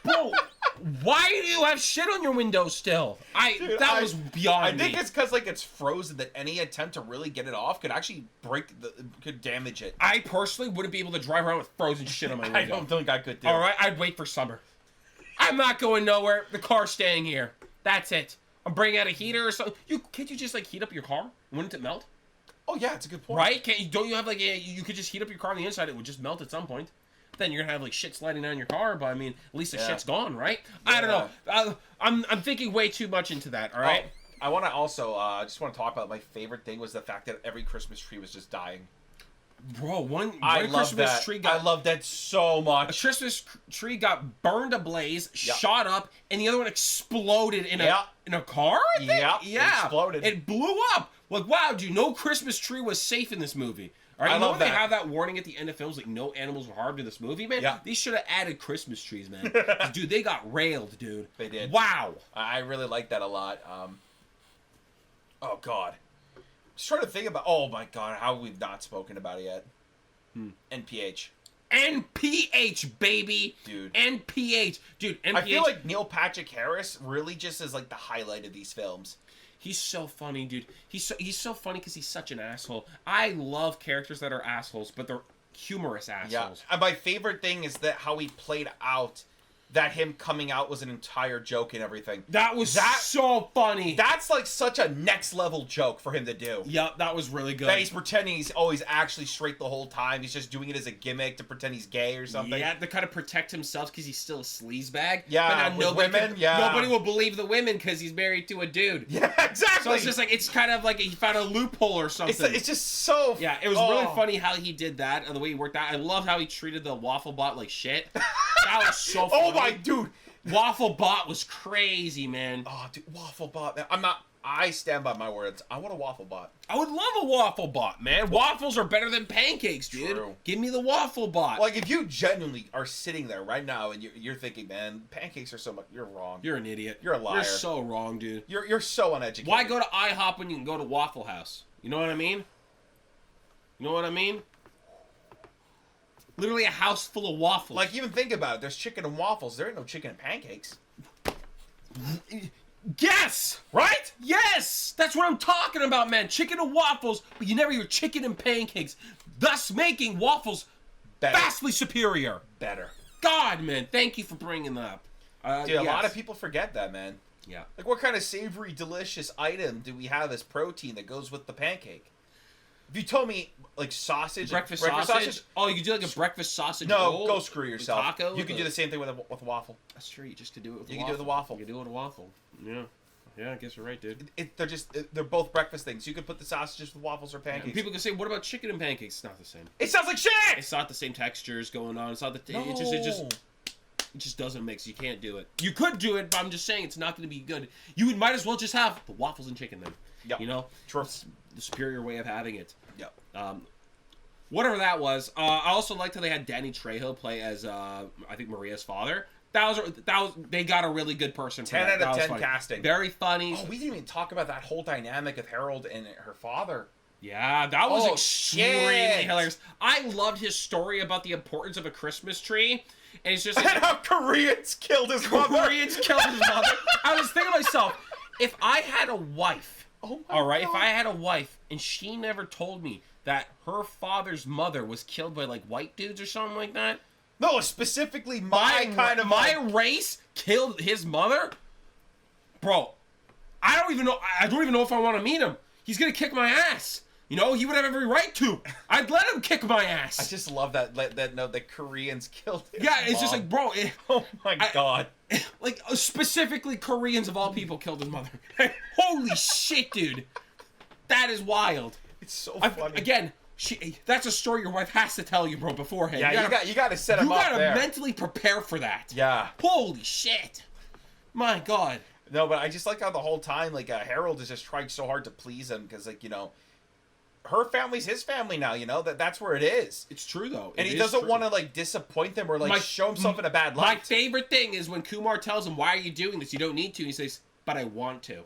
Bro, why do you have shit on your window still? That was beyond me. I think it's because like it's frozen that any attempt to really get it off could actually could damage it. I personally wouldn't be able to drive around with frozen shit on my window. I don't think I could do. All right, I'd wait for summer. I'm not going nowhere. The car's staying here. That's it. I'm bringing out a heater or something. Can't you just like heat up your car? Wouldn't it melt? Oh yeah, it's a good point. Right? Don't you have like you could just heat up your car on the inside? It would just melt at some point. Then you're gonna have like shit sliding down your car, but I mean, at least the shit's gone, right? Yeah. I don't know. I'm thinking way too much into that. All right. I want to also just want to talk about my favorite thing was the fact that every Christmas tree was just dying. Bro, one love Christmas that. tree I love that so much. A Christmas tree got burned ablaze, shot up, and the other one exploded in a car. I think? Yeah, it exploded. It blew up. Like, wow, dude, no Christmas tree was safe in this movie. All right, I you know love when that. they have that warning at the end of films, like no animals were harmed in this movie, man? Yeah. These should have added Christmas trees, man. Dude, they got railed, dude. They did. Wow. I really like that a lot. Oh God, just trying to think about. Oh my God, how we've not spoken about it yet. NPH. NPH, baby. Dude. NPH. Dude, NPH. I feel like Neil Patrick Harris really just is like the highlight of these films. He's so funny, dude. He's so funny because he's such an asshole. I love characters that are assholes, but they're humorous assholes. Yeah. And my favorite thing is that how he played out that him coming out was an entire joke and everything. That was so funny. That's like such a next level joke for him to do. Yep, that was really good. That he's pretending he's always actually straight the whole time. He's just doing it as a gimmick to pretend he's gay or something. Yeah, to kind of protect himself because he's still a sleazebag. Yeah, but with nobody will believe the women because he's married to a dude. Yeah, exactly. So it's just like, it's kind of like he found a loophole or something. It's just so... Yeah, it was really funny how he did that and the way he worked out. I love how he treated the Waffle Bot like shit. That was so funny. Oh my, dude. Waffle Bot was crazy, man. Oh, dude, Waffle Bot, man. I stand by my words. I want a Waffle Bot. I would love a Waffle Bot, man. Waffles are better than pancakes, dude. True. Give me the Waffle Bot. Like, if you genuinely are sitting there right now and you're thinking, man, pancakes are so much... You're wrong. You're an idiot. You're a liar. You're so wrong, dude. You're so uneducated. Why go to IHOP when you can go to Waffle House? You know what I mean? You know what I mean? Literally a house full of waffles. Like, even think about it. There's chicken and waffles. There ain't no chicken and pancakes. Yes! Right? Yes! That's what I'm talking about, man. Chicken and waffles, but you never hear chicken and pancakes, thus making waffles vastly superior. Better. God, man, thank you for bringing that up. Dude, a lot of people forget that, man. Yeah. Like, what kind of savory, delicious item do we have as protein that goes with the pancake? If you told me, like, sausage... Breakfast sausage? Oh, you could do, like, a breakfast sausage roll? No, go screw yourself. Taco? You could do the same thing with a waffle. That's true, you just could do it with You a can waffle. do it with a waffle. You can do it with a waffle. Yeah. Yeah, I guess you're right, dude. They're both breakfast things. You could put the sausages with waffles or pancakes. And people can say, what about chicken and pancakes? It's not the same. It sounds like shit! It's not the same textures going on. It's not the... No. It just doesn't mix. You can't do it. You could do it, but I'm just saying it's not going to be good. You might as well just have the waffles and chicken then. Yep. You know? True. It's the superior way of having it. Yep. Whatever that was. I also liked how they had Danny Trejo play as, I think, Maria's father. That was they got a really good person for 10 that. out of 10 funny. casting. Very funny. Oh, we didn't even talk about that whole dynamic of Harold and her father. Yeah, that was Oh, extremely shit. hilarious. I loved his story about the importance of a Christmas tree. And it's just And how Koreans killed his mother. Koreans killed his mother. I was thinking to myself, if I had a wife, Oh my all right, God. if I had a wife and she never told me that her father's mother was killed by like white dudes or something like that, No, specifically my race killed his mother, bro. I don't even know if I want to meet him. He's gonna kick my ass. You know, he would have every right to. I'd let him kick my ass. I just love that note that Koreans killed his yeah, it's mom. just like, bro. Oh my God. Like, specifically Koreans of all people killed his mother. Holy shit, dude. That is wild. It's so funny. Again, that's a story your wife has to tell you, bro, beforehand. Yeah, you gotta set him up there. You gotta mentally prepare for that. Yeah. Holy shit. My God. No, but I just like how the whole time, like, Harold is just trying so hard to please him because, like, you know, her family's his family now, you know? That's where it is. It's true, though. And he doesn't want to, like, disappoint them or, like, show himself in a bad light. My favorite thing is when Kumar tells him, why are you doing this? You don't need to. And he says, but I want to.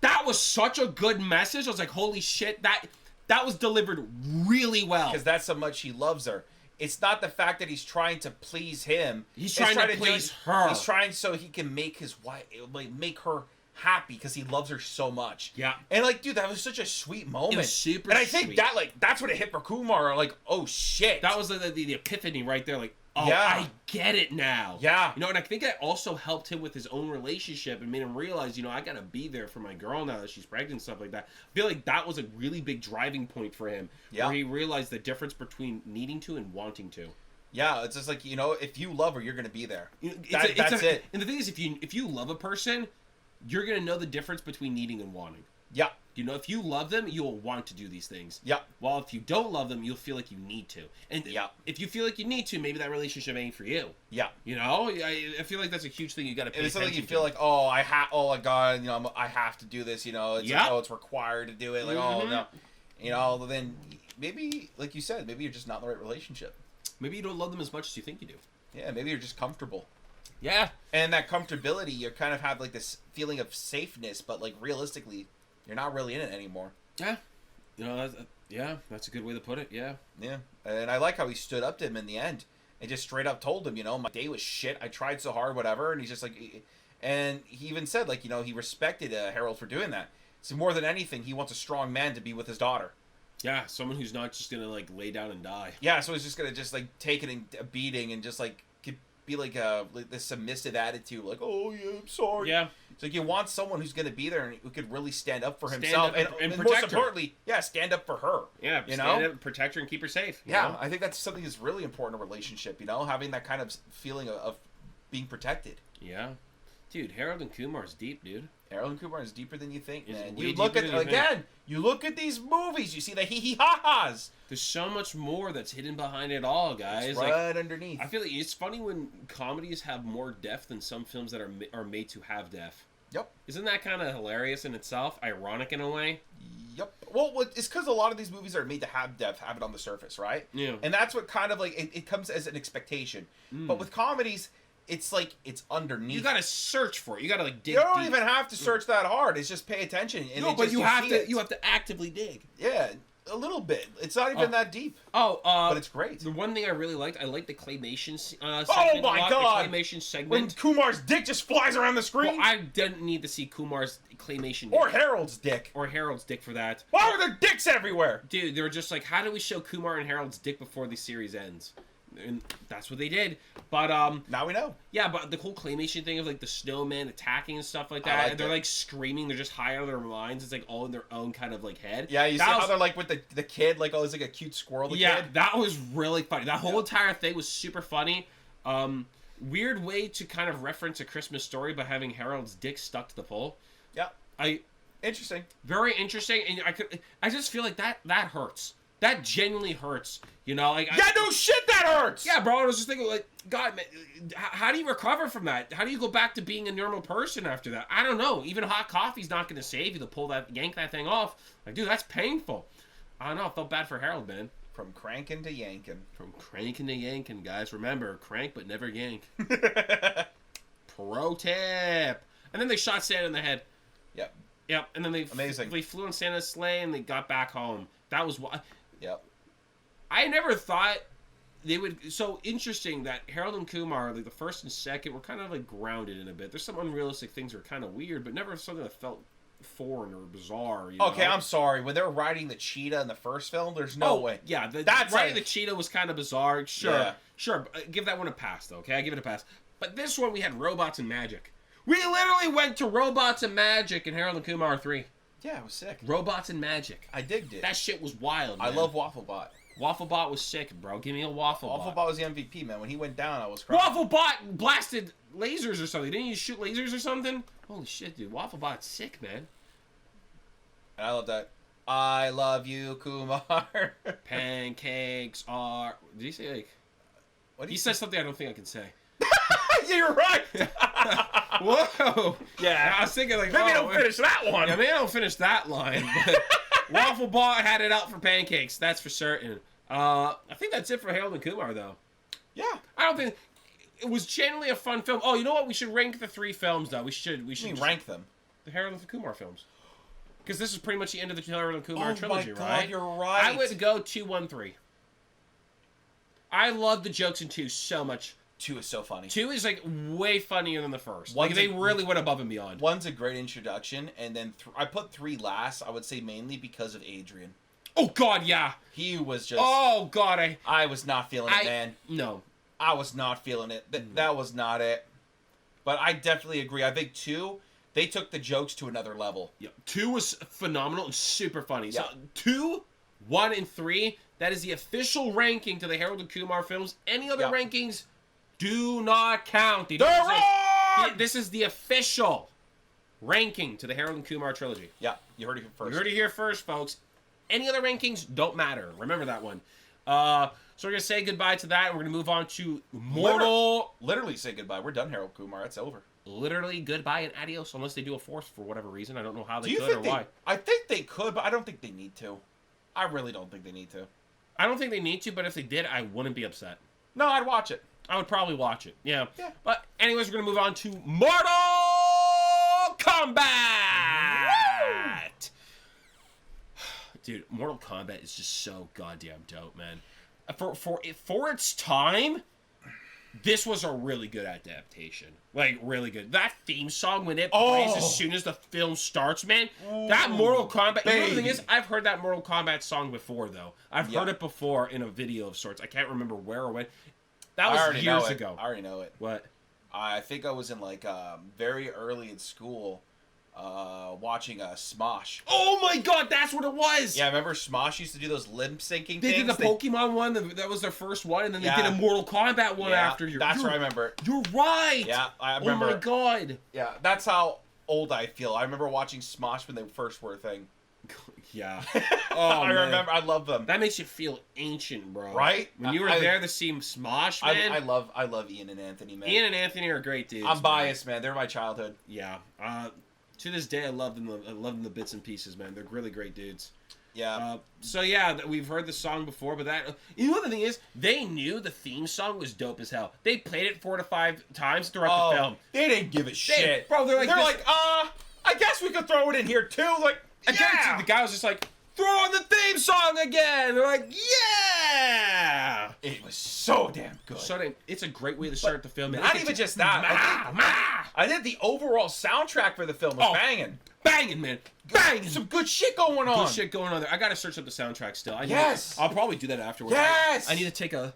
That was such a good message. I was like, holy shit. That was delivered really well. Because that's how much he loves her. It's not the fact that he's trying to please him. He's trying to please her. He's trying so he can make his wife, like, make her happy because he loves her so much. Yeah. And, like, dude, that was such a sweet moment. It was super And I think sweet. that, like, that's what it hit for Kumar. Like, oh, shit. That was the epiphany right there. Like, oh, Yeah. I get it now. Yeah. You know, and I think that also helped him with his own relationship and made him realize, you know, I gotta be there for my girl now that she's pregnant and stuff like that. I feel like that was a really big driving point for him. Yeah. Where he realized the difference between needing to and wanting to. Yeah, it's just like, you know, if you love her, you're going to be there. You know, That's it. And the thing is, if you love a person, you're going to know the difference between needing and wanting. Yeah. You know, if you love them, you'll want to do these things. Yeah. While if you don't love them, you'll feel like you need to. And yeah. If you feel like you need to, maybe that relationship ain't for you. Yeah. You know, I feel like that's a huge thing you got to pay attention to. It's something you feel like, oh, oh my God, you know, I have to do this, you know. It's like, oh, it's required to do it. Like, oh, no. You know, then maybe, like you said, maybe you're just not in the right relationship. Maybe you don't love them as much as you think you do. Yeah, maybe you're just comfortable. Yeah. And that comfortability, you kind of have like this feeling of safeness, but like realistically, you're not really in it anymore. Yeah. You know, that's a good way to put it. Yeah. Yeah. And I like how he stood up to him in the end and just straight up told him, you know, my day was shit. I tried so hard, whatever. And he's just like, and he even said, like, you know, he respected Harold for doing that. So more than anything, he wants a strong man to be with his daughter. Yeah, someone who's not just gonna like lay down and die. Yeah, so he's just gonna just like take it in a beating and just like be like this submissive attitude, like, oh yeah, I'm sorry. Yeah. So you want someone who's gonna be there and who could really stand up for himself and protect most importantly, stand up for her. Yeah, you stand know, up, protect her and keep her safe. Yeah, know? I think that's something that's really important in a relationship. You know, having that kind of feeling of being protected. Yeah, dude, Harold and Kumar is deep, dude. Harold and Kumar is deeper than you think, man. You look at you look at these movies, you see the hee ha ha's. There's so much more that's hidden behind it all, guys. It's right underneath. I feel like it's funny when comedies have more depth than some films that are made to have depth. Yep. Isn't that kind of hilarious in itself? Ironic in a way. Yep. Well, it's because a lot of these movies are made to have depth, have it on the surface, right? Yeah. And that's what kind of like it comes as an expectation. But with comedies, it's like it's underneath. You gotta search for it. You gotta like dig. You don't deep. even have to search that hard. It's just pay attention. And no, but you have to actively dig. Yeah, a little bit. It's not even that deep. But it's great. The one thing I really liked, I liked the claymation segment. Oh my God! The claymation segment. When Kumar's dick just flies around the screen. Well, I didn't need to see Kumar's claymation. Or Harold's dick. Or Harold's dick for that. Why were there dicks everywhere? Dude, they were just like, how do we show Kumar and Harold's dick before the series ends? And that's what they did. But now we know. Yeah, but the whole claymation thing of like the snowman attacking and stuff like that, and they're like screaming, they're just high out of their minds. It's like all in their own kind of like head. Yeah, you see how they're like with the kid, like, oh, it's like a cute squirrel. Kid. That was really funny. That whole entire thing was super funny. Weird way to kind of reference A Christmas Story by having Harold's dick stuck to the pole. Yeah. Interesting. Very interesting, and I just feel like that hurts. That genuinely hurts, you know. Like, yeah, no shit, that hurts. Yeah, bro. I was just thinking, like, God, man, how do you recover from that? How do you go back to being a normal person after that? I don't know. Even hot coffee's not going to save you to yank that thing off. Like, dude, that's painful. I don't know. I felt bad for Harold, man. From cranking to yanking. From cranking to yanking, guys. Remember, crank but never yank. Pro tip. And then they shot Santa in the head. Yep. Yep. And then they flew in Santa's sleigh and they got back home. That was what. Yep. I never thought they would. So interesting that Harold and Kumar, like the first and second, were kind of like grounded in a bit. There's some unrealistic things that were kind of weird, but never something that felt foreign or bizarre. You know? Okay, I'm sorry. When they were riding the cheetah in the first film, there's no way. Yeah, that's riding the cheetah was kind of bizarre. Sure, yeah. Sure. Give that one a pass, though. Okay, I give it a pass. But this one, we had robots and magic. We literally went to robots and magic in Harold and Kumar 3. Yeah, it was sick. Robots and magic. I digged it. That shit was wild, man. I love WaffleBot. WaffleBot was sick, bro. Give me a WaffleBot. WaffleBot was the MVP, man. When he went down, I was crying. WaffleBot blasted lasers or something. Didn't you shoot lasers or something? Holy shit, dude. WaffleBot's sick, man. And I love that. I love you, Kumar. Pancakes are. Did he say like? What He said something I don't think I can say. You're right. Whoa. Yeah. I was thinking like. Maybe oh, don't finish that one. Yeah, maybe I don't finish that line. But Waffle Ball had it out for pancakes. That's for certain. I think that's it for Harold and Kumar though. Yeah. I don't think it was genuinely a fun film. Oh, you know what? We should rank the 3 films though. We should. Rank them. The Harold and Kumar films. Because this is pretty much the end of the Harold and Kumar trilogy, my God, right? you're right. I would go 2, 1, 3. I love the jokes in 2 so much. 2 is so funny. 2 is like way funnier than the first. One's Like they a- really went above and beyond. One's a great introduction, and then I put 3 last. I would say mainly because of Adrian. Oh God, yeah. He was just. Oh God, I was not feeling it, man. No. I was not feeling it. That was not it. But I definitely agree. I think 2, they took the jokes to another level. Yeah. 2 was phenomenal and super funny. Yeah. So 2, 1, and 3. That is the official ranking to the Harold and Kumar films. Any other rankings do not count. They don't exist. This is the official ranking to the Harold and Kumar trilogy. Yeah, you heard it first. You heard it here first, folks. Any other rankings don't matter. Remember that one. So we're going to say goodbye to that, and we're going to move on to Mortal... Literally say goodbye. We're done, Harold Kumar. It's over. Literally goodbye and adios, unless they do a 4th for whatever reason. I don't know how they Do you could or think why. I think they could, but I don't think they need to. I really don't think they need to. I don't think they need to, but if they did, I wouldn't be upset. No, I'd watch it. I would probably watch it. Yeah. Yeah. But anyways, we're going to move on to Mortal Kombat! Dude, Mortal Kombat is just so goddamn dope, man. For its time, this was a really good adaptation. Like, really good. That theme song, when it plays as soon as the film starts, man, that Mortal Kombat... You know the thing is, I've heard that Mortal Kombat song before, though. I've heard it before in a video of sorts. I can't remember where or when. That was years ago. I already know it. What? I think I was in, like, very early in school watching Smosh. Oh my God, that's what it was! Yeah, remember Smosh used to do those lip syncing things? They did the Pokemon one, that was their first one, and then they did a Mortal Kombat one after. That's what I remember. You're right! Yeah, I remember. Oh my God! Yeah, that's how old I feel. I remember watching Smosh when they first were a thing. Yeah. Oh, I remember. I love them. That makes you feel ancient, bro. Right? When you were there to see Smosh, man. I love Ian and Anthony, man. Ian and Anthony are great dudes. I'm biased, man. They're my childhood. Yeah. To this day, I love them. I love them the bits and pieces, man. They're really great dudes. Yeah. So yeah, we've heard the song before, but that you know what the thing is, they knew the theme song was dope as hell. They played it 4 to 5 times throughout the film. They didn't give a shit, bro. They're like, I guess we could throw it in here too. Like, yeah. The guy was just like, throw on the theme song again. They're like, yeah. It was so damn good. It's a great way to start the film. Not even just that. I think the overall soundtrack for the film was banging. Banging, man. Banging. Some good shit going on. Good shit going on there. I gotta search up the soundtrack still. I'll probably do that afterwards. Yes. I need to take a...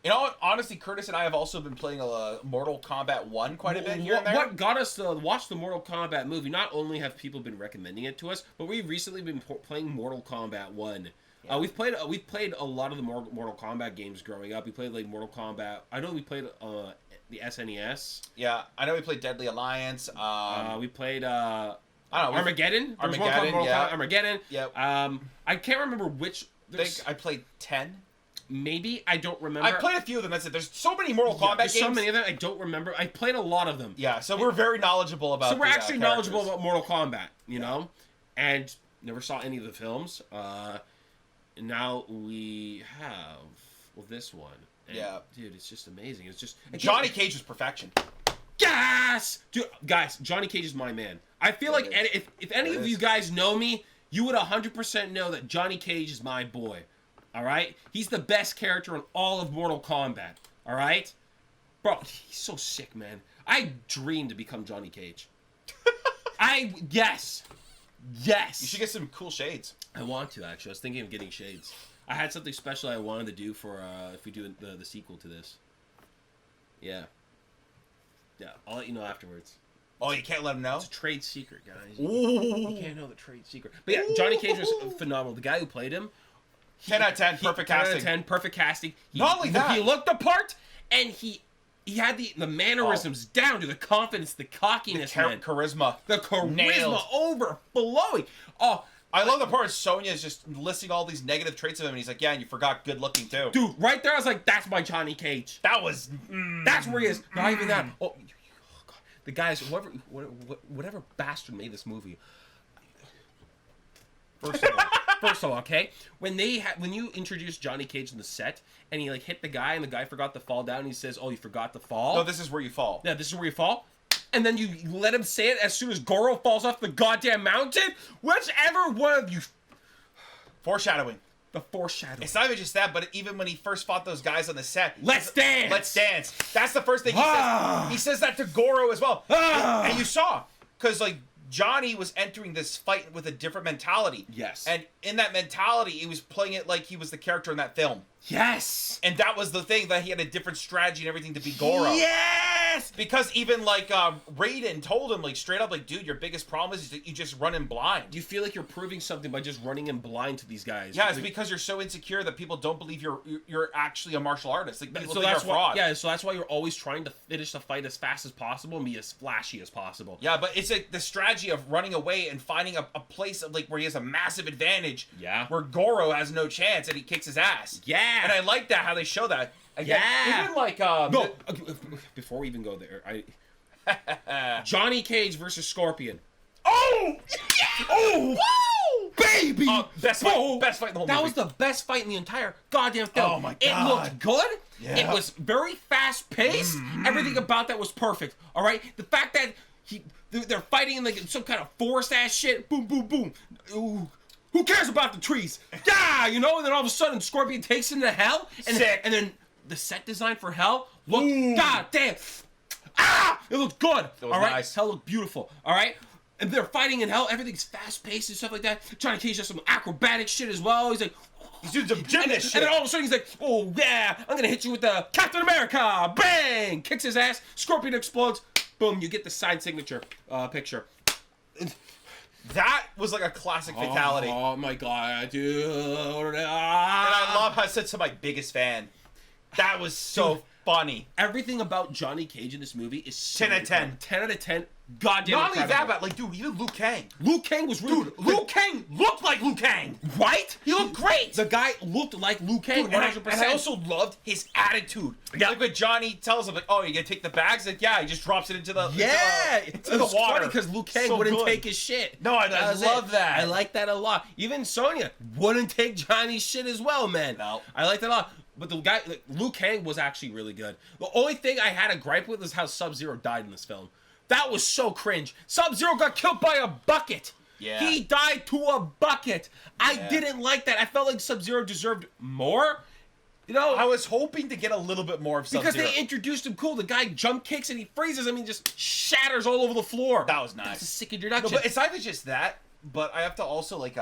You know what? Honestly, Curtis and I have also been playing Mortal Kombat 1 quite a bit here and there. What got us to watch the Mortal Kombat movie, not only have people been recommending it to us, but we've recently been playing Mortal Kombat 1. Yeah. We've played a lot of the Mortal Kombat games growing up. We played like Mortal Kombat. I know we played the SNES. Yeah, I know we played Deadly Alliance. We played I don't know, Armageddon. Armageddon. Yep. I can't remember which. I think I played 10. Maybe I don't remember. I played a few of them. That's it. There's so many Mortal Kombat games. So many of them I don't remember. I played a lot of them. Yeah, so we're very knowledgeable about. So we're actually knowledgeable about Mortal Kombat, you know, and never saw any of the films. Now we have this one. And, dude, it's just amazing. It's just Johnny Cage was perfection. Yes, dude, guys, Johnny Cage is my man. I feel like if any of you guys know me, you would 100% know that Johnny Cage is my boy. All right? He's the best character in all of Mortal Kombat. All right? Bro, he's so sick, man. I dream to become Johnny Cage. Yes. Yes. You should get some cool shades. I want to, actually. I was thinking of getting shades. I had something special I wanted to do for if we do the sequel to this. Yeah. Yeah, I'll let you know afterwards. Oh, you can't let him know? It's a trade secret, guys. Ooh. You can't know the trade secret. But yeah, Johnny Cage was phenomenal. The guy who played him, 10 out of 10, perfect casting. 10 out of 10, perfect casting. Not only that, he looked the part, and he had the mannerisms down to the confidence, the cockiness, charisma. The charisma Nailed. overflowing. Oh, I love the part where Sonya is just listing all these negative traits of him, and he's like, yeah, and you forgot good looking too. Dude, right there, I was like, that's my Johnny Cage. That was... That's where he is. Not even that. Oh, God. The guys, whatever bastard made this movie. First of all, okay? When you introduce Johnny Cage in the set, and he like hit the guy, and the guy forgot to fall down, and he says, oh, you forgot to fall? No, this is where you fall. Yeah, this is where you fall? And then you let him say it as soon as Goro falls off the goddamn mountain? Whichever one of you... Foreshadowing. The foreshadowing. It's not even just that, but even when he first fought those guys on the set... Let's dance! Let's dance. That's the first thing he says. He says that to Goro as well. And you saw, because, like, Johnny was entering this fight with a different mentality. Yes. And in that mentality, he was playing it like he was the character in that film. Yes! And that was the thing, that he had a different strategy and everything to beat Goro. Yes! Because even, like, Raiden told him, like, straight up, like, dude, your biggest problem is that you just run in blind. You feel like you're proving something by just running in blind to these guys. Yeah, it's because you're so insecure that people don't believe you're actually a martial artist. Like, people think that's you're a fraud. Yeah, so that's why you're always trying to finish the fight as fast as possible and be as flashy as possible. Yeah, but it's like the strategy of running away and finding a place of, like, where he has a massive advantage. Yeah. Where Goro has no chance and he kicks his ass. Yeah. And I like that, how they show that. Again, yeah. Even like no. Before we even go there, Johnny Cage versus Scorpion. Oh! Oh! Woo! Baby! Best fight in the whole movie. That was the best fight in the entire goddamn film. Oh my god. It looked good. Yeah. It was very fast paced. Everything about that was perfect. All right? The fact that they're fighting in like some kind of forest ass shit. Boom, boom, boom. Ooh. Who cares about the trees? Yeah, you know, and then all of a sudden Scorpion takes him to hell. And, Sick. And then the set design for hell looked, god damn. Ah! It looked good. It was all right? nice. Hell looked beautiful. All right? And they're fighting in hell. Everything's fast-paced and stuff like that. Johnny Cage does some acrobatic shit as well. He's like... He's doing some gymnast shit. And then all of a sudden he's like, oh, yeah, I'm going to hit you with the Captain America. Bang! Kicks his ass. Scorpion explodes. Boom, you get the side signature picture. That was like a classic fatality. Oh, my God, dude. And I love how I said to my biggest fan. That was so funny. Everything about Johnny Cage in this movie is so 10 out of 10. 10 out of 10. Goddamn Not only incredible. that, but like, dude, even Liu Kang. Liu Kang was really... Dude, Liu Kang looked like Liu Kang. Right? He looked great. The guy looked like Liu Kang, Dude, 100%. and I also loved his attitude. Yeah. Like when Johnny tells him, like, oh, you gonna take the bags? Like, yeah, he just drops it into the It was water. funny because Liu Kang So wouldn't good. take his shit. No, I That was love it. that. I like that a lot. Even Sonya wouldn't take Johnny's shit as well, man. No. I like that a lot. But the guy, like, Liu Kang was actually really good. The only thing I had a gripe with is how Sub-Zero died in this film. That was so cringe. Sub-Zero got killed by a bucket. Yeah. He died to a bucket. I Yeah. didn't like that. I felt like Sub-Zero deserved more. You know, I was hoping to get a little bit more of Sub-Zero. because they introduced him cool. The guy jump kicks and he freezes him and just shatters all over the floor. That was nice. That's a sick introduction. No, but it's not even just that, but I have to also, like,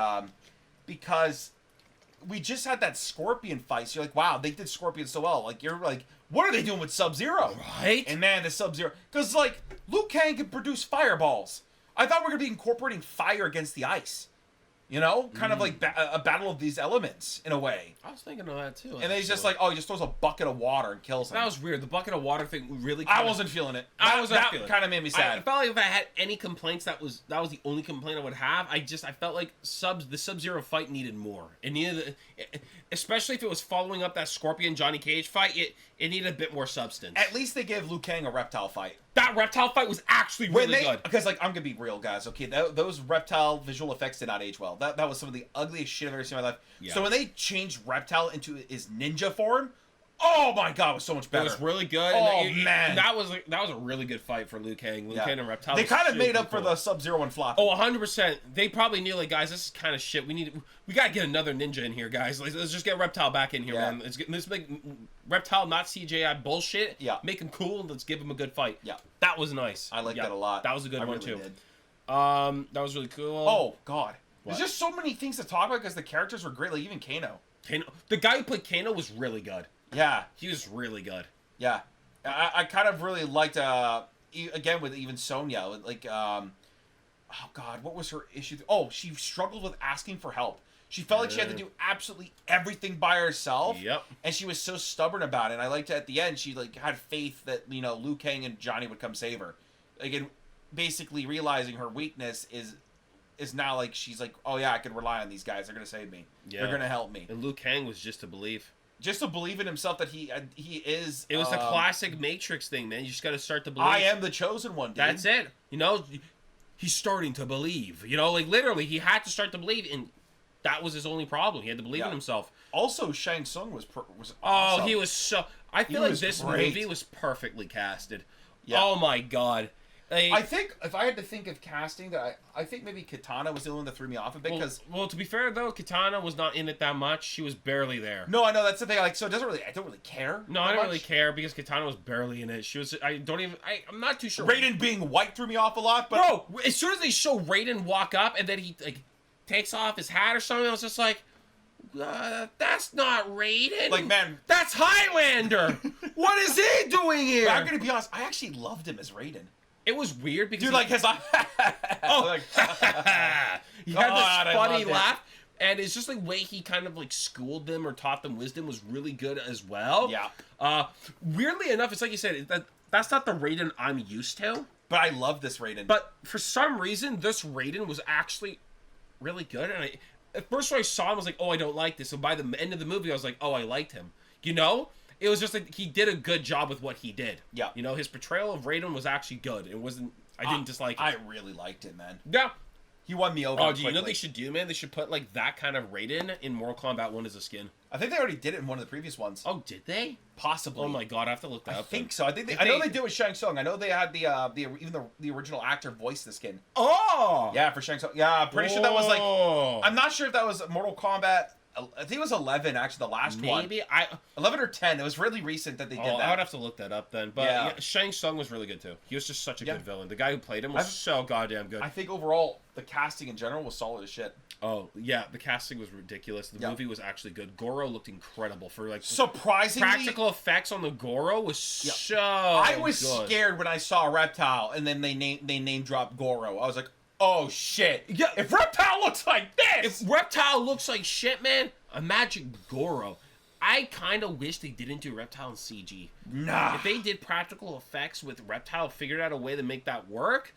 because we just had that Scorpion fight, so you're like, wow, they did Scorpion so well. Like, you're like, what are they doing with Sub-Zero? Right? And man, the Sub-Zero... Because, like, Liu Kang can produce fireballs. I thought we were going to be incorporating fire against the ice. You know? Kind of like a battle of these elements, in a way. I was thinking of that too. And then he's just like, oh, he just throws a bucket of water and kills him. That was weird. The bucket of water thing really. I wasn't feeling it. That kind of made me sad. I felt like if I had any complaints, that was the only complaint I would have. I felt like the Sub-Zero fight needed more. It needed, especially if it was following up that Scorpion Johnny Cage fight. It needed a bit more substance. At least they gave Liu Kang a reptile fight. That reptile fight was actually really good. Because, like, I'm gonna be real, guys. Okay, those reptile visual effects did not age well. That was some of the ugliest shit I've ever seen in my life. Yeah. So when they changed reptile into his ninja form, oh my god, it was so much better. It was really good. Oh, and man. that was a really good fight for Liu Kang. Liu Kang and Reptile. They was kind of made super up for cool. the Sub-Zero one flop. Oh, 100%. They probably knew, like, guys, this is kind of shit. We gotta get another ninja in here, guys. Let's just get Reptile back in here, Yeah. man. Let's make Reptile not CGI bullshit. Yeah. Make him cool and let's give him a good fight. Yeah. That was nice. I like that a lot. That was a good I one, really too. did. That was really cool. Oh, god. What? There's just so many things to talk about because the characters were great. Like, even Kano. The guy who played Kano was really good. Yeah. He was really good. Yeah. I kind of really liked, again, with even Sonya, like, oh god, what was her issue? Oh, she struggled with asking for help. She felt like she had to do absolutely everything by herself. Yep. And she was so stubborn about it. And I liked at the end, she, like, had faith that, you know, Liu Kang and Johnny would come save her. Like, and basically realizing her weakness is is now like she's like, oh yeah, I can rely on these guys. They're gonna save me. Yeah. They're gonna help me. And Liu Kang was just to believe. Just to believe in himself that he is. It was the classic Matrix thing, man. You just got to start to believe. I am the chosen one, dude. That's it. You know, he's starting to believe. You know, like literally, he had to start to believe, and that was his only problem. He had to believe in himself. Also, Shang Tsung was awesome. Oh, he was so. I feel like this great. movie was perfectly casted. Yeah. Oh my god. Like, I think if I had to think of casting, that I think maybe Katana was the one that threw me off a bit because. Well, to be fair though, Katana was not in it that much. She was barely there. No, I know that's the thing. Like, so it doesn't really. I don't really care. No, I don't really care because Katana was barely in it. She was. I'm not too sure. Raiden being white threw me off a lot, but bro, as soon as they show Raiden walk up and then he like takes off his hat or something, I was just like, that's not Raiden. Like, man, that's Highlander. What is he doing here? But I'm gonna be honest. I actually loved him as Raiden. It was weird because dude, like his like, he had this funny laugh, it. and it's just like way he kind of like schooled them or taught them wisdom was really good as well. Yeah. Weirdly enough, it's like you said that's not the Raiden I'm used to. But I love this Raiden. But for some reason, this Raiden was actually really good, and at first when I saw him, I was like, oh, I don't like this. And by the end of the movie, I was like, oh, I liked him. You know? It was just like he did a good job with what he did. Yeah. You know, his portrayal of Raiden was actually good. It wasn't. I didn't dislike it. I really liked it, man. Yeah. He won me over. Oh, do you know what they should do, man? They should put like that kind of Raiden in Mortal Kombat 1 as a skin. I think they already did it in one of the previous ones. Oh, did they? Possibly. Oh my god, I have to look that up. I think so. I think I know they do it with Shang Tsung. I know they had the original actor voice the skin. Oh. Yeah, for Shang Tsung. Yeah, I'm pretty sure that was like. I'm not sure if that was Mortal Kombat. I think it was 11, actually, the last one. Maybe 11 or 10. It was really recent that they did that. I would have to look that up then. But yeah, Shang Tsung was really good too. He was just such a good villain. The guy who played him was so goddamn good. I think overall the casting in general was solid as shit. Oh yeah, the casting was ridiculous. The movie was actually good. Goro looked incredible for like surprisingly practical effects on the Goro was so. I was scared when I saw Reptile and then they name dropped Goro. I was like, oh shit! Yeah, if Reptile looks like this, if Reptile looks like shit, man, imagine Goro. I kind of wish they didn't do Reptile in CG. Nah. If they did practical effects with Reptile, figured out a way to make that work.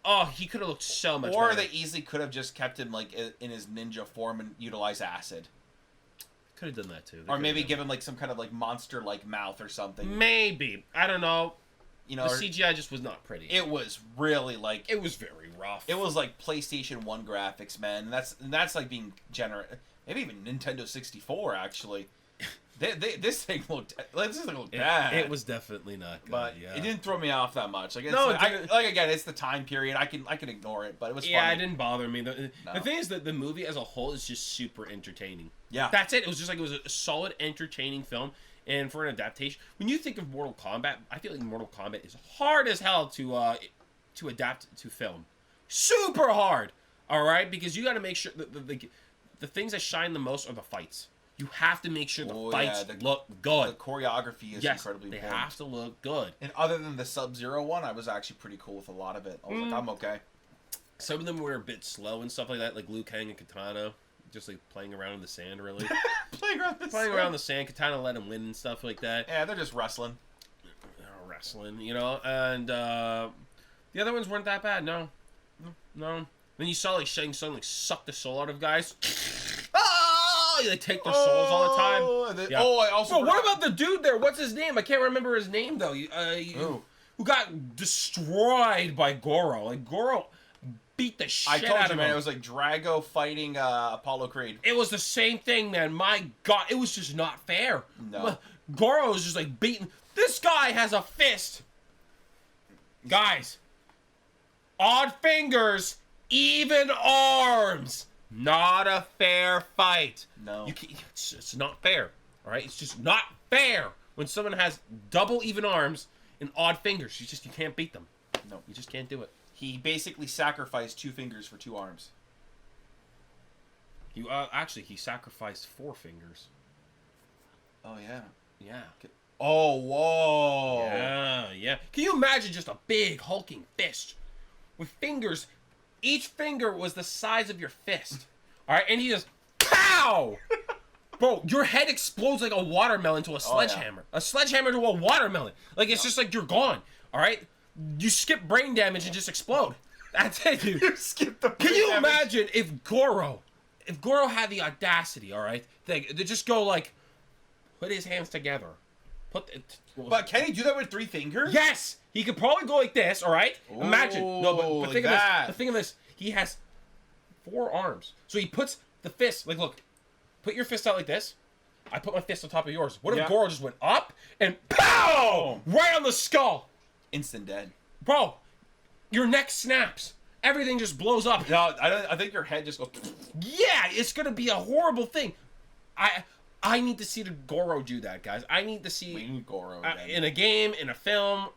Oh, he could have looked so much better. Or they easily could have just kept him like in his ninja form and utilized acid. Could have done that too. Or maybe give him like some kind of like monster like mouth or something. Maybe. I don't know. You know, the CGI just was not pretty. It was really like it was very rough. It was like PlayStation 1 graphics, man. And that's like being generous. Maybe even Nintendo 64 actually. This thing looked bad. It was definitely not good. But it didn't throw me off that much. Like again, it's the time period. I can ignore it, but it was funny. Yeah, it didn't bother me. The thing is that the movie as a whole is just super entertaining. Yeah, that's it. It was just like it was a solid, entertaining film. And for an adaptation, when you think of Mortal Kombat, I feel like Mortal Kombat is hard as hell to adapt to film. Super hard. All right, because you got to make sure the things that shine the most are the fights. You have to make sure the fights look good. The choreography is incredibly important. They have to look good. And other than the Sub-Zero one, I was actually pretty cool with a lot of it. I was like, I'm okay. Some of them were a bit slow and stuff like that, like Liu Kang and Katana, just like playing around in the sand, really. playing around the sand. Katana let him win and stuff like that. Yeah, they're just wrestling. Wrestling, you know, and the other ones weren't that bad. No. Then you saw like Shang Tsung like suck the soul out of guys. They take their souls all the time. I also. What about the dude there? What's his name? I can't remember his name though. Who got destroyed by Goro? Like Goro beat the shit out of him. I told you, man. It was like Drago fighting Apollo Creed. It was the same thing, man. My God, it was just not fair. No. Goro was just like beating. This guy has a fist. Guys, odd fingers, even arms. Not a fair fight. No. It's not fair. All right? It's just not fair when someone has double even arms and odd fingers. You can't beat them. No. You just can't do it. He basically sacrificed 2 fingers for 2 arms. He sacrificed 4 fingers. Oh, yeah. Yeah. Oh, whoa. Yeah. Can you imagine just a big hulking fist with fingers? Each finger was the size of your fist. All right, and he just pow. Bro, your head explodes like a watermelon to a sledgehammer. A sledgehammer to a watermelon. Like it's just like you're gone. All right, you skip brain damage and just explode. That's it, dude. You skipped the Can you damage. imagine if Goro had the audacity, all right, to just go like, put his hands together, But can he do that with 3 fingers? yes, he could probably go like this, all right. Imagine, no, but like think of that. this. The thing of this, he has 4 arms, so he puts the fist like, look, put your fist out like this. I put my fist on top of yours. What if Goro just went up and pow right on the skull? Instant dead. Bro, your neck snaps. Everything just blows up. No, I think your head just goes. Yeah, it's gonna be a horrible thing. I need to see the Goro do that, guys. I need to see We need Goro in a game, in a film,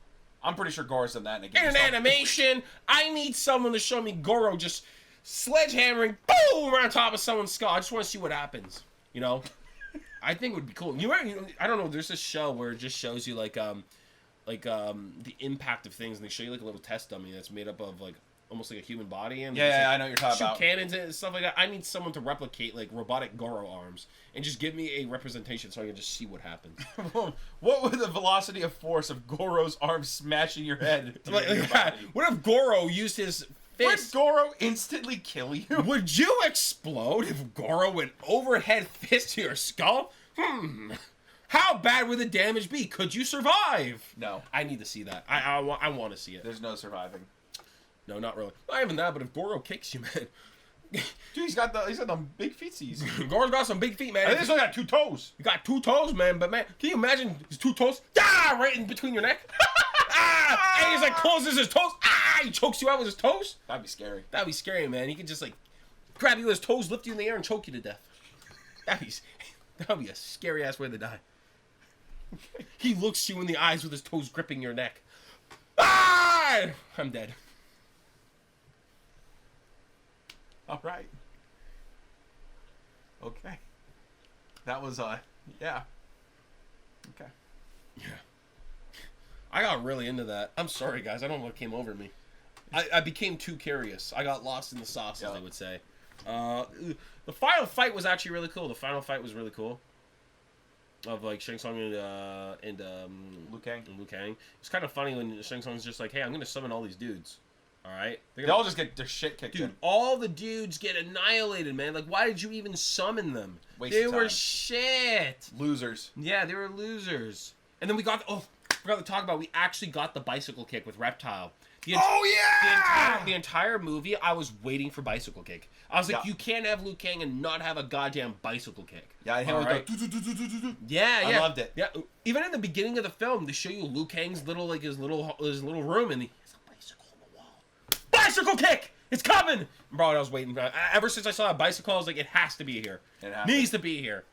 I'm pretty sure Goro's done that in a game. in an animation. I need someone to show me Goro just sledgehammering, boom, right on top of someone's skull. I just want to see what happens. You know, I think it would be cool. I don't know. There's this show where it just shows you like the impact of things, and they show you like a little test dummy that's made up of like almost like a human body, and I know what you're talking shoot about. cannons and stuff like that. I need someone to replicate like robotic Goro arms and just give me a representation so I can just see what happens. What would the velocity of force of Goro's arm smashing your head? What if Goro used his Would fist? Goro instantly kill you? Would you explode if Goro went overhead fist to your skull? How bad would the damage be? Could you survive? No. I need to see that. I want to see it. There's no surviving. No, not really. Not even that, but if Goro kicks you, man. Dude, he's got them big feetsies. Goro's got some big feet, man. I think he's only got 2 toes. You got 2 toes, man. But, man, can you imagine his 2 toes? Ah! Right in between your neck. Ah! And he's like closes his toes. Ah! He chokes you out with his toes. That'd be scary. That'd be scary, man. He could just, like, grab you with his toes, lift you in the air, and choke you to death. That'd be a scary-ass way to die. He looks you in the eyes with his toes gripping your neck. Ah! I'm dead. All right. Okay. That was, yeah. Okay. Yeah. I got really into that. I'm sorry, guys. I don't know what came over me. I became too curious. I got lost in the sauce, as they would say. The final fight was actually really cool. The final fight was really cool. Of like Shang Tsung and Liu Kang. Liu Kang. It's kind of funny when Shang Tsung's just like, "Hey, I'm gonna summon all these dudes." All right, They all just get their shit kicked dude. in. All the dudes get annihilated, man. Like, why did you even summon them? Waste They of were time. shit. Losers. Yeah, they were losers. And then we got forgot to talk about. We actually got the bicycle kick with Reptile. The entire movie, I was waiting for bicycle kick. I was like, you can't have Liu Kang and not have a goddamn bicycle kick. Yeah, I hit right. Yeah, I loved it. Yeah, even in the beginning of the film, they show you Liu Kang's little his little room, and there's a bicycle on the wall. Bicycle kick! It's coming, bro. I was waiting. Ever since I saw that bicycle, I was like, it has to be here. It has Needs to be here.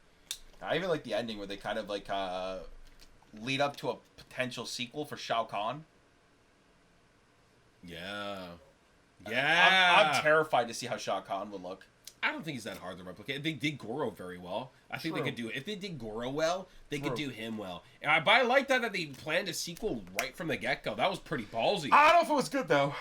I even like the ending where they kind of like lead up to a potential sequel for Shao Kahn. Yeah. Yeah. I'm terrified to see how Shao Kahn would look. I don't think he's that hard to replicate. They did Goro very well. I think they could do it. If they did Goro well, they could do him well. But I like that they planned a sequel right from the get-go. That was pretty ballsy. I don't know if it was good, though.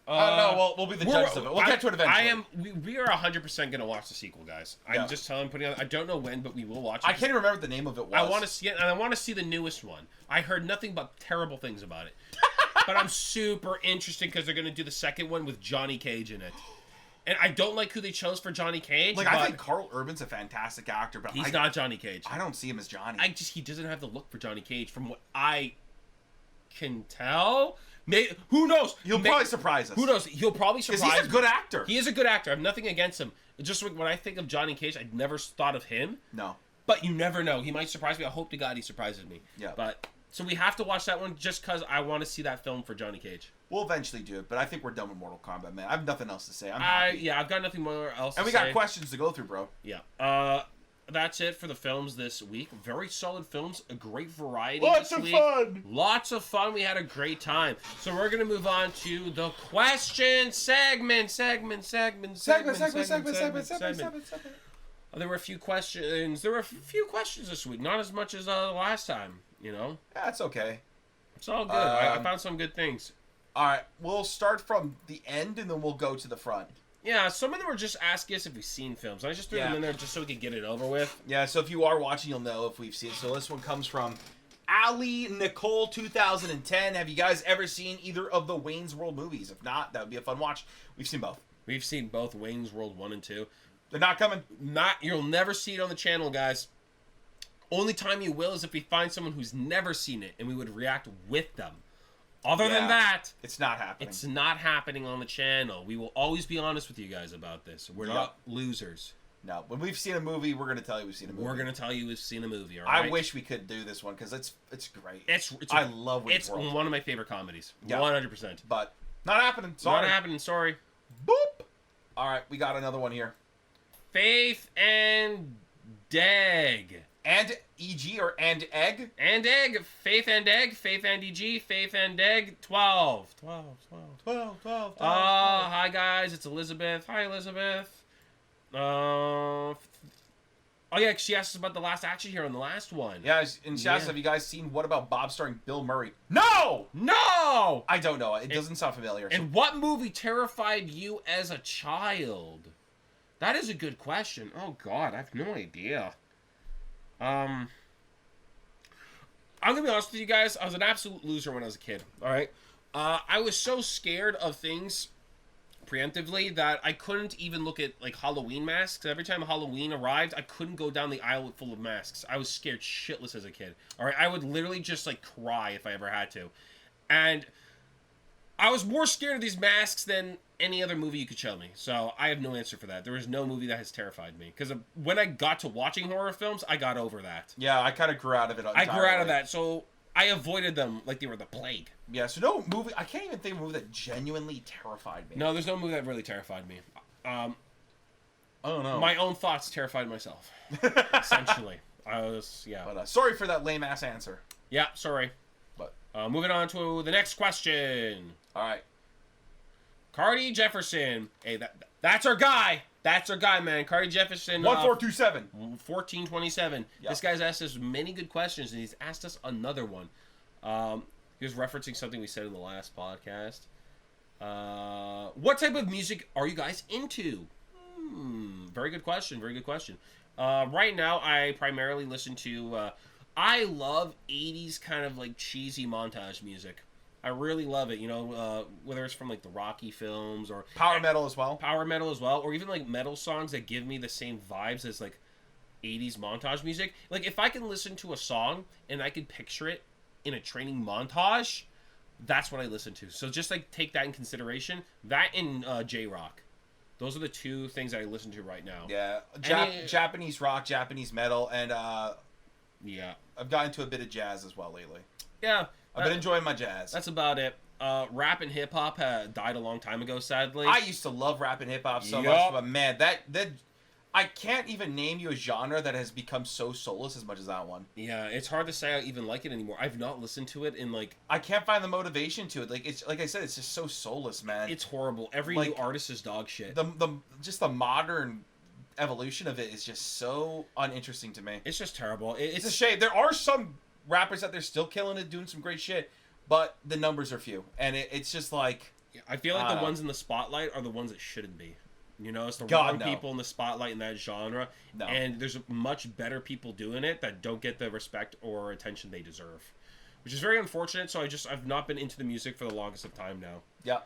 I don't know. We'll be the judges of it. We'll get to it eventually. We are 100% going to watch the sequel, guys. I'm just telling, I don't know when, but we will watch it. I can't even remember what the name of it was. I want to see it, and I want to see the newest one. I heard nothing but terrible things about it. But I'm super interested because they're going to do the second one with Johnny Cage in it. And I don't like who they chose for Johnny Cage. Like, I think Carl Urban's a fantastic actor, but he's not Johnny Cage. I don't see him as Johnny. He doesn't have the look for Johnny Cage from what I can tell. Who knows? He'll probably surprise us. Who knows? He'll probably surprise us. Because he's a good actor. He is a good actor. I have nothing against him. Just when I think of Johnny Cage, I'd never thought of him. No. But you never know. He might surprise me. I hope to God he surprises me. Yeah. But so we have to watch that one just because I want to see that film for Johnny Cage. We'll eventually do it, but I think we're done with Mortal Kombat, man. I have nothing else to say. I'm happy. Yeah, I've got nothing more else and to we say. got questions to go through, bro. Yeah. That's it for the films this week. Very solid films. A great variety Lots of fun. Lots of fun. We had a great time. So we're going to move on to the question segment. There were a few questions. This week. Not as much as last time, you know. Yeah, it's okay. It's all good. I found some good things. All right, we'll start from the end and then we'll go to the front. Yeah, some of them were just asking us if we've seen films. I just threw them in there just so we could get it over with. Yeah, so if you are watching, you'll know if we've seen it. So this one comes from Ali Nicole 2010. Have you guys ever seen either of the Wayne's World movies? If not, that would be a fun watch. We've seen both. We've seen both Wayne's World 1 and 2. They're not coming. You'll never see it on the channel, guys. Only time you will is if we find someone who's never seen it and we would react with them. Other than that, it's not happening. It's not happening on the channel. We will always be honest with you guys about this. We're not losers. No, when we've seen a movie, we're going to tell you we've seen a movie. We're going to tell you we've seen a movie, all right? I wish we could do this one because it's great. I love Wayne's World. It's one of my favorite comedies. Yeah. 100%. But not happening. Sorry. Not happening. Sorry. Boop. All right, we got another one here. Faith and Deg. And EG or and egg? And egg. Faith and egg. Faith and EG. Faith and egg. 12. 12. Hi guys, it's Elizabeth. Hi Elizabeth. Oh yeah, she asked us about the last action hero in the last one. Yeah, and she asked, have you guys seen What About Bob starring Bill Murray? No! I don't know. It doesn't sound familiar. And what movie terrified you as a child? That is a good question. Oh god, I have no idea. I'm gonna be honest with you guys. I was an absolute loser when I was a kid. All right, I was so scared of things preemptively that I couldn't even look at like Halloween masks. Every time Halloween arrived, I couldn't go down the aisle full of masks. I was scared shitless as a kid. All right, I would literally just like cry if I ever had to, and I was more scared of these masks than any other movie you could show me. So I have no answer for that. There is no movie that has terrified me because when I got to watching horror films, I got over that. Yeah, I kind of grew out of it entirely. I grew out of that, so I avoided them like they were the plague. Yeah, so no movie. I can't even think of a movie that genuinely terrified me. No, there's no movie that really terrified me. I don't know. My own thoughts terrified myself. Essentially, yeah. But sorry for that lame ass answer. Yeah, sorry. But moving on to the next question. All right. Cardi Jefferson. Hey, that's our guy. That's our guy, man. Cardi Jefferson. 1427. 1427. Yep. This guy's asked us many good questions, and he's asked us another one. He was referencing something we said in the last podcast. What type of music are you guys into? Very good question. Very good question. Right now, I primarily listen to... I love 80s kind of like cheesy montage music. I really love it, you know, whether it's from like the Rocky films or power metal as well, or even like metal songs that give me the same vibes as like 80s montage music. Like if I can listen to a song and I can picture it in a training montage, that's what I listen to. So just like take that in consideration. That and J-Rock. Those are the two things that I listen to right now. Yeah, Japanese rock, Japanese metal, and yeah, I've gotten into a bit of jazz as well lately. Yeah. I've been enjoying my jazz. That's about it. Rap and hip hop died a long time ago, sadly. I used to love rap and hip hop so much, but man, that I can't even name you a genre that has become so soulless as much as that one. Yeah, it's hard to say I even like it anymore. I've not listened to it in like... I can't find the motivation to it. Like it's like I said, it's just so soulless, man. It's horrible. Every new artist is dog shit. The modern evolution of it is just so uninteresting to me. It's just terrible. It's a shame. There are some rappers out there still killing it, doing some great shit, but the numbers are few, and it's just like... I feel like the ones in the spotlight are the ones that shouldn't be. You know, it's the wrong people in the spotlight in that genre, and there's much better people doing it that don't get the respect or attention they deserve, which is very unfortunate. So I've not been into the music for the longest of time now. Yeah.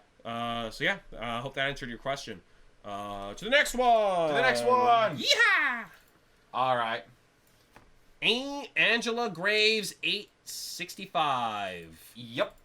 So yeah, I hope that answered your question. To the next one. Yeah. All right. Angela Graves 865. Yep.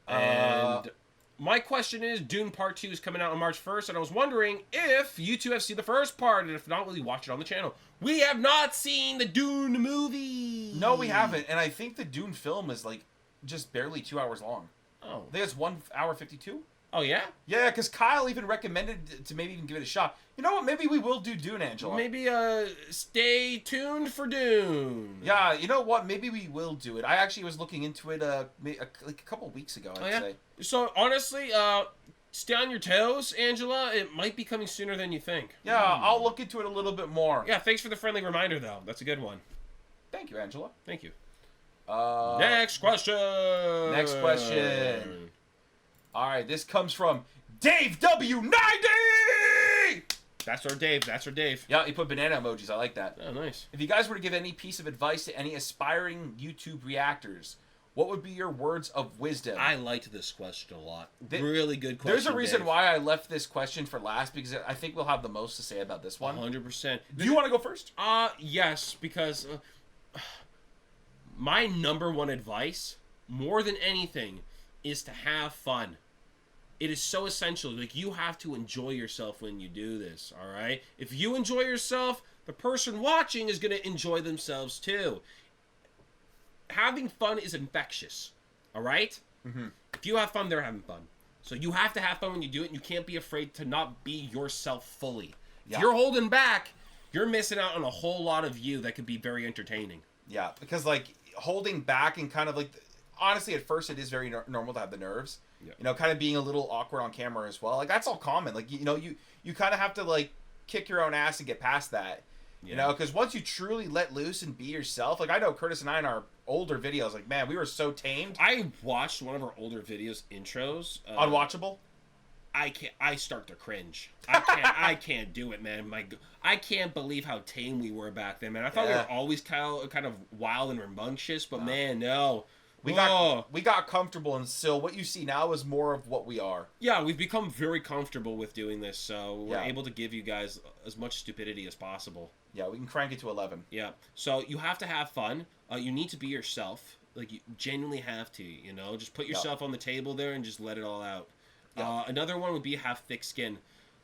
And my question is, Dune Part 2 is coming out on March 1st, and I was wondering if you two have seen the first part, and if not, will you watch it on the channel? We have not seen the Dune movie. No, we haven't, and I think the Dune film is like just barely 2 hours long. Oh. I think it's 1 hour 52. Oh, yeah? Yeah, because Kyle even recommended to maybe even give it a shot. You know what? Maybe we will do Dune, Angela. Maybe stay tuned for Dune. Yeah, you know what? Maybe we will do it. I actually was looking into it like a couple weeks ago, I'd say. So, honestly, stay on your toes, Angela. It might be coming sooner than you think. Yeah, I'll look into it a little bit more. Yeah, thanks for the friendly reminder, though. That's a good one. Thank you, Angela. Thank you. Next question. All right, this comes from Dave W90. That's our Dave. That's our Dave. Yeah, he put banana emojis. I like that. Oh, nice. If you guys were to give any piece of advice to any aspiring YouTube reactors, what would be your words of wisdom? I liked this question a lot. Really good question. There's a reason Dave. why I left this question for last, because I think we'll have the most to say about this one. 100%. Do you want to go first? Yes, because my number one advice, more than anything, is to have fun. It is so essential. Like, you have to enjoy yourself when you do this, all right? If you enjoy yourself, the person watching is going to enjoy themselves too. Having fun is infectious, all right? Mm-hmm. If you have fun, they're having fun. So you have to have fun when you do it, and you can't be afraid to not be yourself fully. Yeah. If you're holding back, you're missing out on a whole lot of you that could be very entertaining. Yeah, because, like, holding back and kind of, like, honestly, at first it is very normal to have the nerves. Yeah. You know, kind of being a little awkward on camera as well. Like, that's all common. Like, you know, you kind of have to, like, kick your own ass and get past that. Yeah. You know, because once you truly let loose and be yourself, like, I know Curtis and I in our older videos, like, man, we were so tamed. I watched one of our older videos intros. Unwatchable? I start to cringe. I can't do it, man. I can't believe how tame we were back then, man. I thought we were always kind of wild and rambunctious, but man, no. We got comfortable, and still what you see now is more of what we are. Yeah, we've become very comfortable with doing this, so we're Yeah. able to give you guys as much stupidity as possible. Yeah, we can crank it to 11. Yeah, so you have to have fun. You need to be yourself. Like, you genuinely have to, you know? Just put yourself on the table there and just let it all out. Yeah. Another one would be have thick skin.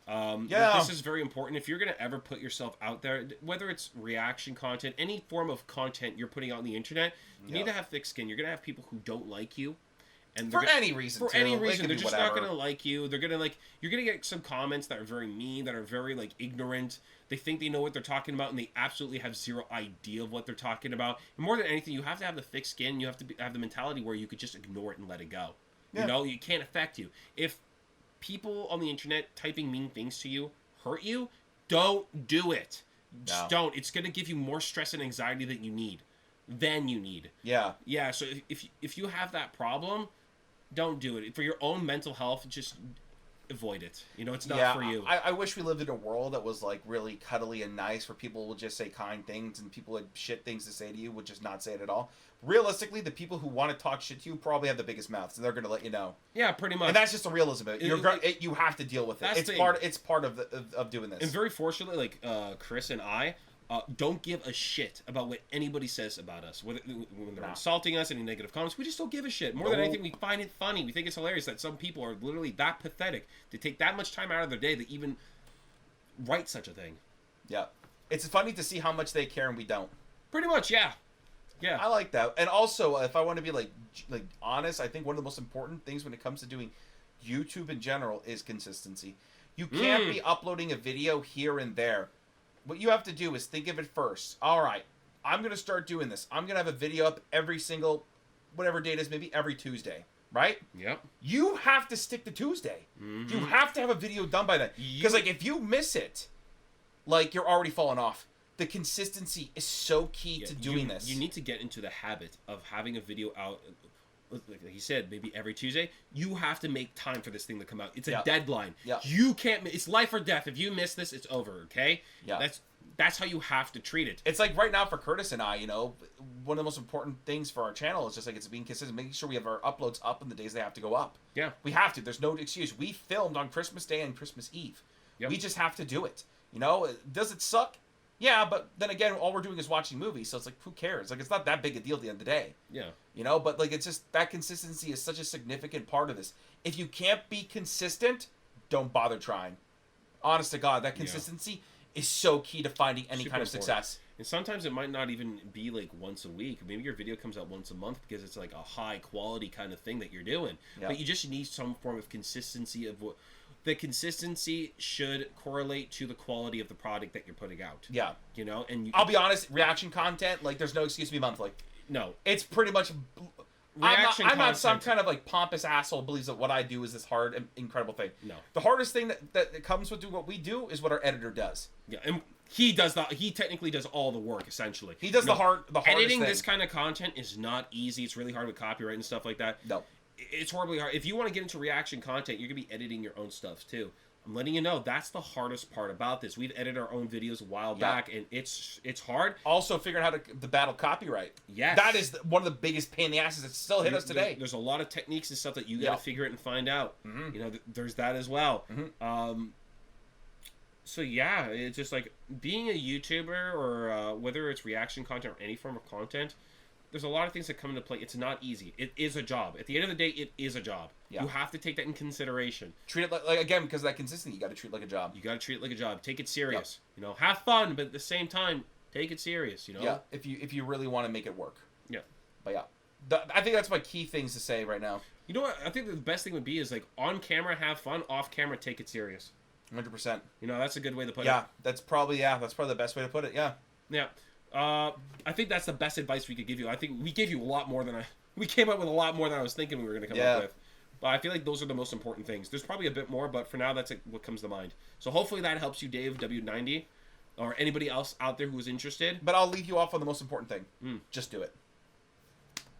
This is very important. If you're going to ever put yourself out there, whether it's reaction content, any form of content you're putting out on the internet, you need to have thick skin. You're going to have people who don't like you. And For any reason, they're just not going to like you. They're going to you're going to get some comments that are very mean, that are very ignorant. They think they know what they're talking about, and they absolutely have zero idea of what they're talking about. And more than anything, you have to have the thick skin. You have to have the mentality where you could just ignore it and let it go. Yeah. You know, it can't affect you. If people on the internet typing mean things to you hurt you, don't do it. Just don't. It's going to give you more stress and anxiety than you need. Yeah. Yeah, so if you have that problem, don't do it. For your own mental health, just avoid it. You know, it's not for you. I wish we lived in a world that was, like, really cuddly and nice, where people would just say kind things, and people had shit things to say to you would just not say it at all. Realistically, the people who want to talk shit to you probably have the biggest mouths, and they're going to let you know. Yeah, pretty much. And that's just the realism of it. You have to deal with it. It's part of doing this. And very fortunately, Chris and I don't give a shit about what anybody says about us. When they're insulting us, any negative comments, we just don't give a shit. More than anything, we find it funny. We think it's hilarious that some people are literally that pathetic to take that much time out of their day to even write such a thing. Yeah. It's funny to see how much they care and we don't. Pretty much, yeah. Yeah. I like that. And also, if I want to be like honest, I think one of the most important things when it comes to doing YouTube in general is consistency. You can't be uploading a video here and there. What you have to do is think of it first. All right, I'm going to start doing this. I'm going to have a video up every single, whatever date is, maybe every Tuesday, right? Yep. You have to stick to Tuesday. Mm-hmm. You have to have a video done by then. Because, if you miss it, you're already falling off. The consistency is so key to doing this. You need to get into the habit of having a video out, like he said, maybe every Tuesday. You have to make time for this thing to come out. It's a deadline. Yeah. You can't. It's life or death. If you miss this, it's over. Okay. Yeah. That's how you have to treat it. It's like right now for Curtis and I, one of the most important things for our channel is just it's being consistent, making sure we have our uploads up in the days they have to go up. Yeah. We have to. There's no excuse. We filmed on Christmas Day and Christmas Eve. Yep. We just have to do it. Does it suck? Yeah, but then again, all we're doing is watching movies, so it's who cares? It's not that big a deal at the end of the day. Yeah. But it's just that consistency is such a significant part of this. If you can't be consistent, don't bother trying. Honest to God, that consistency is so key to finding any kind of success. And sometimes it might not even be once a week. Maybe your video comes out once a month because it's a high quality kind of thing that you're doing. Yeah. But you just need some form of consistency of what. The consistency should correlate to the quality of the product that you're putting out. Yeah. And I'll be honest, reaction content, there's no excuse to be monthly. No. It's pretty much... I'm not some kind of pompous asshole who believes that what I do is this hard and incredible thing. No. The hardest thing that comes with doing what we do is what our editor does. Yeah, and he does that. He technically does all the work, essentially. He does the hardest editing thing. This kind of content is not easy. It's really hard with copyright and stuff like that. No. It's horribly hard. If you want to get into reaction content, you're going to be editing your own stuff, too. I'm letting you know that's the hardest part about this. We've edited our own videos a while back, and it's hard. Also, figuring out how to battle copyright. Yes. That is one of the biggest pain in the asses that still hit us today. There's a lot of techniques and stuff that you got to figure it and find out. You know, there's that as well. So yeah, it's just like being a YouTuber or whether it's reaction content or any form of content, there's a lot of things that come into play. It's not easy. It is a job. At the end of the day, it is a job. Yeah. You have to take that in consideration. Treat it like again, because of that consistency, you got to treat it like a job. You got to treat it like a job. Take it serious. You know, have fun, but at the same time, take it serious. You know. Yeah. If you really want to make it work. Yeah. But yeah, I think that's my key things to say right now. You know what? I think the best thing would be is like on camera, have fun. Off camera, take it serious. 100%. You know, that's a good way to put it. Yeah, that's probably the best way to put it. Yeah. Yeah. I think that's the best advice we could give you. I think we gave you a lot more than we came up with a lot more than I was thinking we were going to come up with. But I feel like those are the most important things. There's probably a bit more, but for now, that's what comes to mind. So hopefully that helps you, Dave W90, or anybody else out there who is interested. But I'll leave you off on the most important thing. Just do it.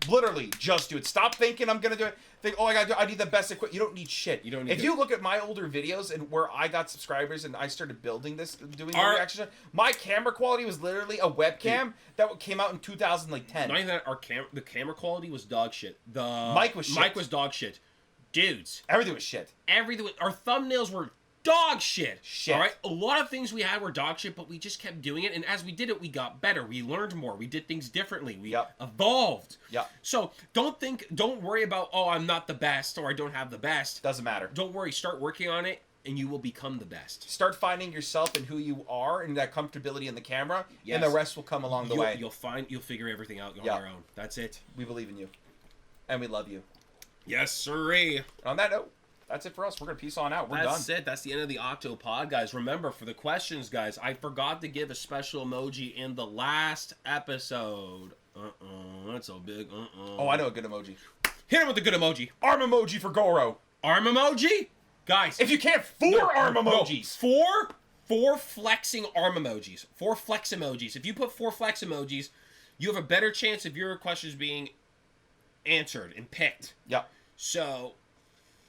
Literally, just do it. Stop thinking I'm gonna do it. Think, oh, I need the best equipment. You don't need shit. You don't need. If you look at my older videos and where I got subscribers and I started building this, doing the reaction, my camera quality was literally a webcam that came out in 2010. Not even that, the camera quality was dog shit. The mic was shit. Mic was dog shit. Dudes, everything was shit. Our thumbnails were dog shit. All right, a lot of things we had were dog shit, but we just kept doing it, and as we did it, we got better. We learned more. We did things differently. We evolved. Yeah. So don't worry about, oh, I'm not the best or I don't have the best. Doesn't matter. Don't worry. Start working on it, and you will become the best. Start finding yourself and who you are and that comfortability in the camera, and the rest will come along the way. You'll figure everything out on your own. That's it. We believe in you, and we love you. Yes, sirree. On that note, that's it for us. We're going to peace on out. We're done. That's it. That's the end of the Octopodd, guys. Remember, for the questions, guys, I forgot to give a special emoji in the last episode. That's so big. Oh, I know a good emoji. Hit him with the good emoji. Arm emoji for Goro. Arm emoji? Guys. If you can't, arm emojis. Four flexing arm emojis. 4 flex emojis. If you put 4 flex emojis, you have a better chance of your questions being answered and picked. Yep. So,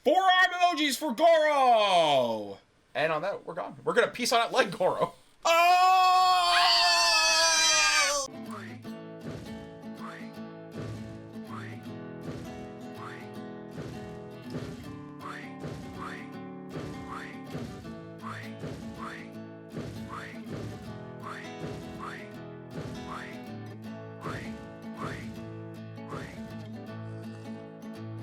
4 arm emojis for Goro! And on that, we're gone. We're going to peace on it like Goro. Oh!